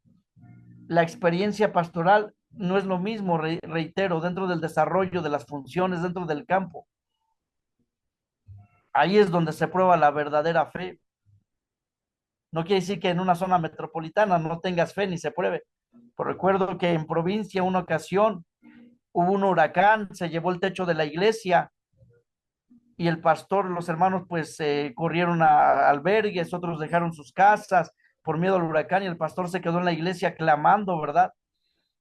la experiencia pastoral no es lo mismo, reitero, dentro del desarrollo de las funciones, dentro del campo. Ahí es donde se prueba la verdadera fe. No quiere decir que en una zona metropolitana no tengas fe ni se pruebe. Pero recuerdo que en provincia, una ocasión, hubo un huracán, se llevó el techo de la iglesia y el pastor, los hermanos, pues corrieron a albergues, otros dejaron sus casas por miedo al huracán y el pastor se quedó en la iglesia clamando, ¿verdad?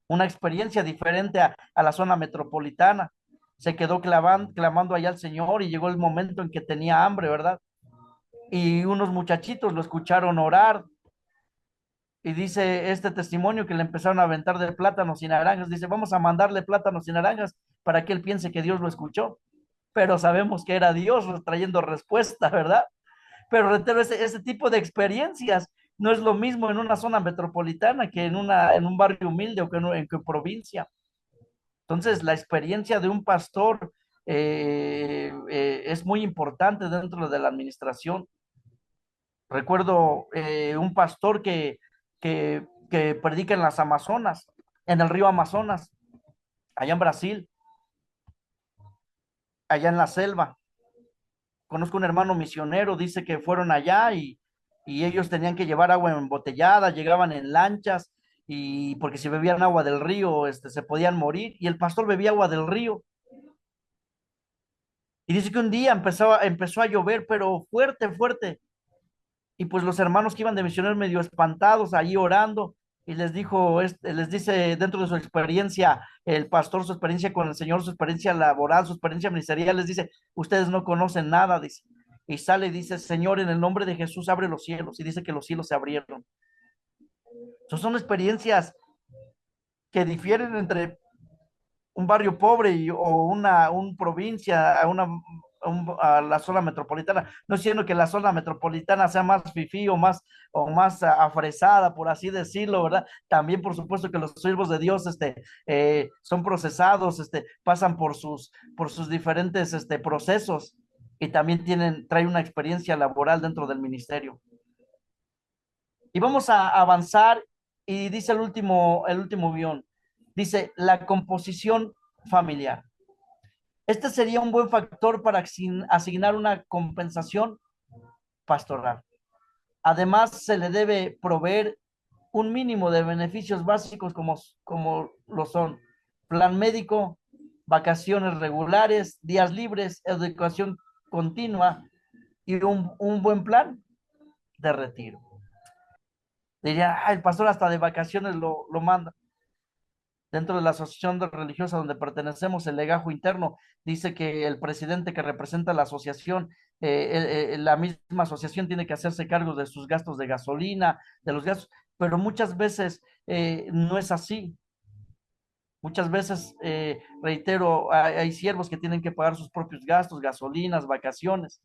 Una experiencia diferente a la zona metropolitana. Se quedó clamando allá al Señor y llegó el momento en que tenía hambre, ¿verdad? y unos muchachitos lo escucharon orar y dice este testimonio que le empezaron a aventar de plátanos y naranjas. Dice, vamos a mandarle plátanos y naranjas para que él piense que Dios lo escuchó. Pero sabemos que era Dios trayendo respuesta, ¿verdad? Pero reitero, ese tipo de experiencias no es lo mismo en una zona metropolitana que en un barrio humilde o que en provincia. Entonces, la experiencia de un pastor es muy importante dentro de la administración. Recuerdo un pastor que predica en las Amazonas, en el río Amazonas, allá en Brasil, allá en la selva. Conozco un hermano misionero, dice que fueron allá y ellos tenían que llevar agua embotellada, llegaban en lanchas y porque si bebían agua del río, se podían morir y el pastor bebía agua del río. Y dice que un día empezó a llover, pero fuerte, fuerte. Y pues los hermanos que iban de misioneros medio espantados allí orando y les dice dentro de su experiencia, el pastor, su experiencia con el Señor, su experiencia laboral, su experiencia ministerial, les dice, ustedes no conocen nada, dice. Y sale y dice, Señor, en el nombre de Jesús abre los cielos. Y dice que los cielos se abrieron. Entonces son experiencias que difieren entre un barrio pobre o una provincia, a la zona metropolitana, no siendo que la zona metropolitana sea más fifí o más afresada, por así decirlo, ¿verdad? También, por supuesto, que los siervos de Dios son procesados, pasan por sus diferentes procesos y también traen una experiencia laboral dentro del ministerio. Y vamos a avanzar y dice el último guión, dice la composición familiar. Este sería un buen factor para asignar una compensación pastoral. Además, se le debe proveer un mínimo de beneficios básicos como lo son plan médico, vacaciones regulares, días libres, educación continua y un buen plan de retiro. Diría, el pastor hasta de vacaciones lo manda. Dentro de la asociación religiosa donde pertenecemos, el legajo interno dice que el presidente que representa la asociación, la misma asociación tiene que hacerse cargo de sus gastos de gasolina, de los gastos, pero muchas veces no es así. Muchas veces, reitero, hay siervos que tienen que pagar sus propios gastos, gasolinas, vacaciones,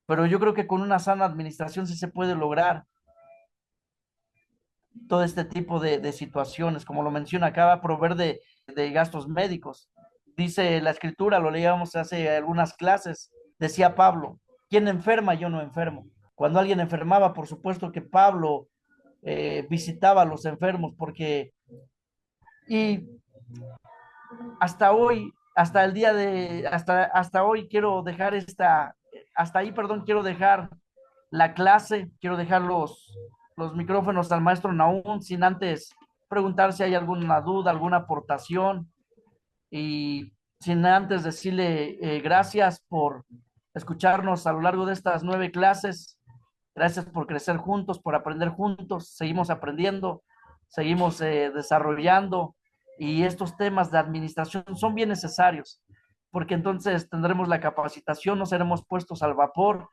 pero yo creo que con una sana administración sí se puede lograr todo este tipo de situaciones, como lo menciona acá, va a proveer de gastos médicos. Dice la escritura, lo leíamos hace algunas clases, decía Pablo, ¿quién enferma? Yo no enfermo. Cuando alguien enfermaba, por supuesto que Pablo visitaba a los enfermos, y hasta hoy, hasta hoy quiero dejar quiero dejar la clase, quiero dejar los micrófonos al maestro Nahum sin antes preguntar si hay alguna duda, alguna aportación y sin antes decirle gracias por escucharnos a lo largo de estas 9 clases. Gracias por crecer juntos, por aprender juntos. Seguimos aprendiendo, seguimos desarrollando y estos temas de administración son bien necesarios porque entonces tendremos la capacitación, no seremos puestos al vapor,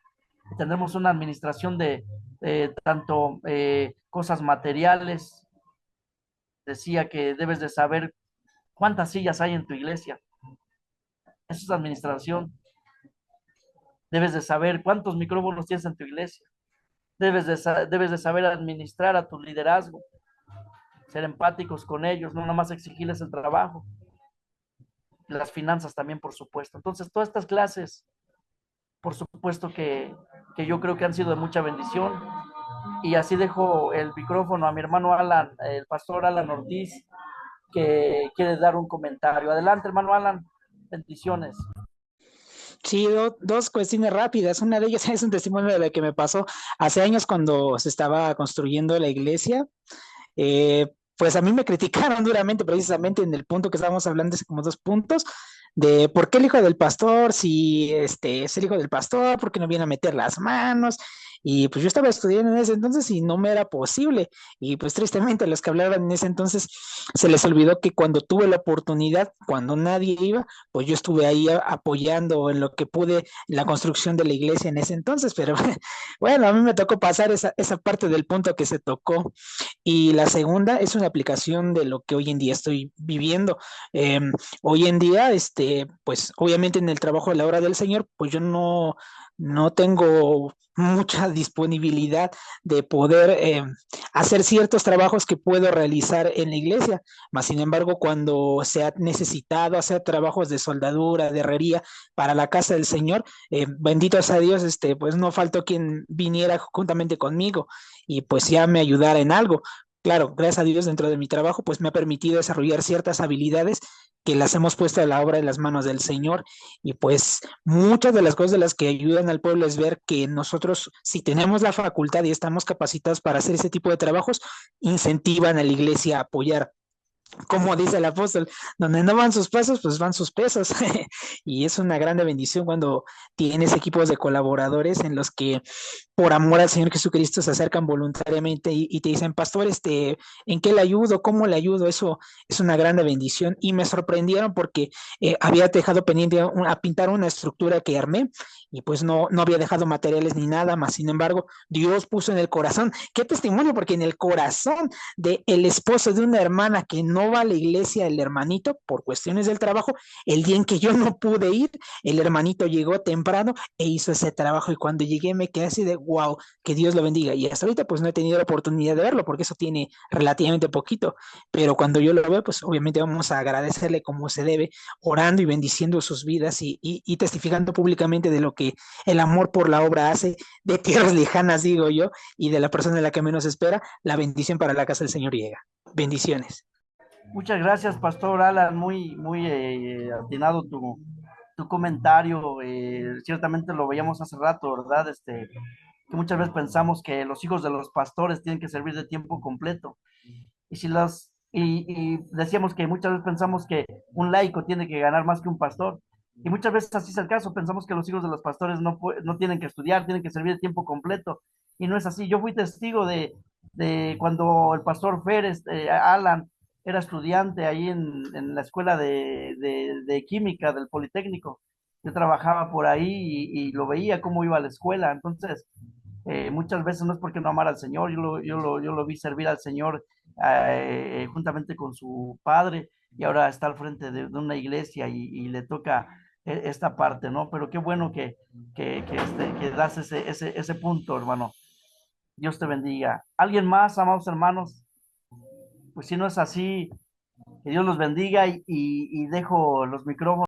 tendremos una administración de tanto cosas materiales. Decía que debes de saber cuántas sillas hay en tu iglesia. Eso es administración. Debes de saber cuántos micrófonos tienes en tu iglesia. Debes de saber administrar a tu liderazgo, ser empáticos con ellos, no nada más exigirles el trabajo. Las finanzas también, por supuesto. Entonces, todas estas clases, por supuesto que yo creo que han sido de mucha bendición. Y así dejo el micrófono a mi hermano Alan, el pastor Alan Ortiz, que quiere dar un comentario. Adelante, hermano Alan. Bendiciones. Sí, dos cuestiones rápidas. Una de ellas es un testimonio de lo que me pasó hace años cuando se estaba construyendo la iglesia. Pues a mí me criticaron duramente precisamente en el punto que estábamos hablando, hace como 2 puntos, de por qué el hijo del pastor, si es el hijo del pastor, por qué no viene a meter las manos. y pues yo estaba estudiando en ese entonces y no me era posible, y pues tristemente a los que hablaban en ese entonces se les olvidó que cuando tuve la oportunidad, cuando nadie iba, pues yo estuve ahí apoyando en lo que pude la construcción de la iglesia en ese entonces, pero bueno, a mí me tocó pasar esa parte del punto que se tocó. Y la segunda es una aplicación de lo que hoy en día estoy viviendo. Hoy en día, pues obviamente en el trabajo de la obra del Señor, pues yo no tengo mucha disponibilidad de poder hacer ciertos trabajos que puedo realizar en la iglesia. Mas, sin embargo, cuando se ha necesitado hacer trabajos de soldadura, de herrería para la casa del Señor, bendito sea Dios, pues no faltó quien viniera juntamente conmigo y pues ya me ayudara en algo. Claro, gracias a Dios dentro de mi trabajo, pues me ha permitido desarrollar ciertas habilidades que las hemos puesto a la obra en las manos del Señor. Y pues muchas de las cosas de las que ayudan al pueblo es ver que nosotros, si tenemos la facultad y estamos capacitados para hacer ese tipo de trabajos, incentivan a la iglesia a apoyar. Como dice el apóstol, donde no van sus pasos, pues van sus pesos. Y es una grande bendición cuando tienes equipos de colaboradores en los que por amor al Señor Jesucristo se acercan voluntariamente y te dicen, pastor, ¿en qué le ayudo? ¿Cómo le ayudo? Eso es una grande bendición. Y me sorprendieron porque había dejado pendiente a pintar una estructura que armé y pues no había dejado materiales ni nada más. Sin embargo, Dios puso en el corazón, qué testimonio, porque en el corazón de el esposo de una hermana que no va a la iglesia, el hermanito, por cuestiones del trabajo, el día en que yo no pude ir, el hermanito llegó temprano e hizo ese trabajo y cuando llegué me quedé así de wow, que Dios lo bendiga. Y hasta ahorita pues no he tenido la oportunidad de verlo porque eso tiene relativamente poquito, pero cuando yo lo veo pues obviamente vamos a agradecerle como se debe, orando y bendiciendo sus vidas y testificando públicamente de lo que el amor por la obra hace de tierras lejanas, digo yo, y de la persona de la que menos espera, la bendición para la casa del Señor llega. Bendiciones. Muchas gracias, Pastor Alan, muy atinado tu comentario. Ciertamente lo veíamos hace rato, ¿verdad? Que muchas veces pensamos que los hijos de los pastores tienen que servir de tiempo completo. Y decíamos que muchas veces pensamos que un laico tiene que ganar más que un pastor. Y muchas veces así es el caso, pensamos que los hijos de los pastores no tienen que estudiar, tienen que servir de tiempo completo. Y no es así. Yo fui testigo de cuando el pastor Fer, Alan, era estudiante ahí en la escuela de química del Politécnico. Yo trabajaba por ahí y lo veía cómo iba a la escuela. Entonces, muchas veces no es porque no amara al Señor, yo lo vi servir al Señor juntamente con su padre y ahora está al frente de una iglesia y le toca esta parte, ¿no? Pero qué bueno que das ese punto, hermano. Dios te bendiga. ¿Alguien más, amados hermanos? Pues si no es así, que Dios los bendiga y dejo los micrófonos.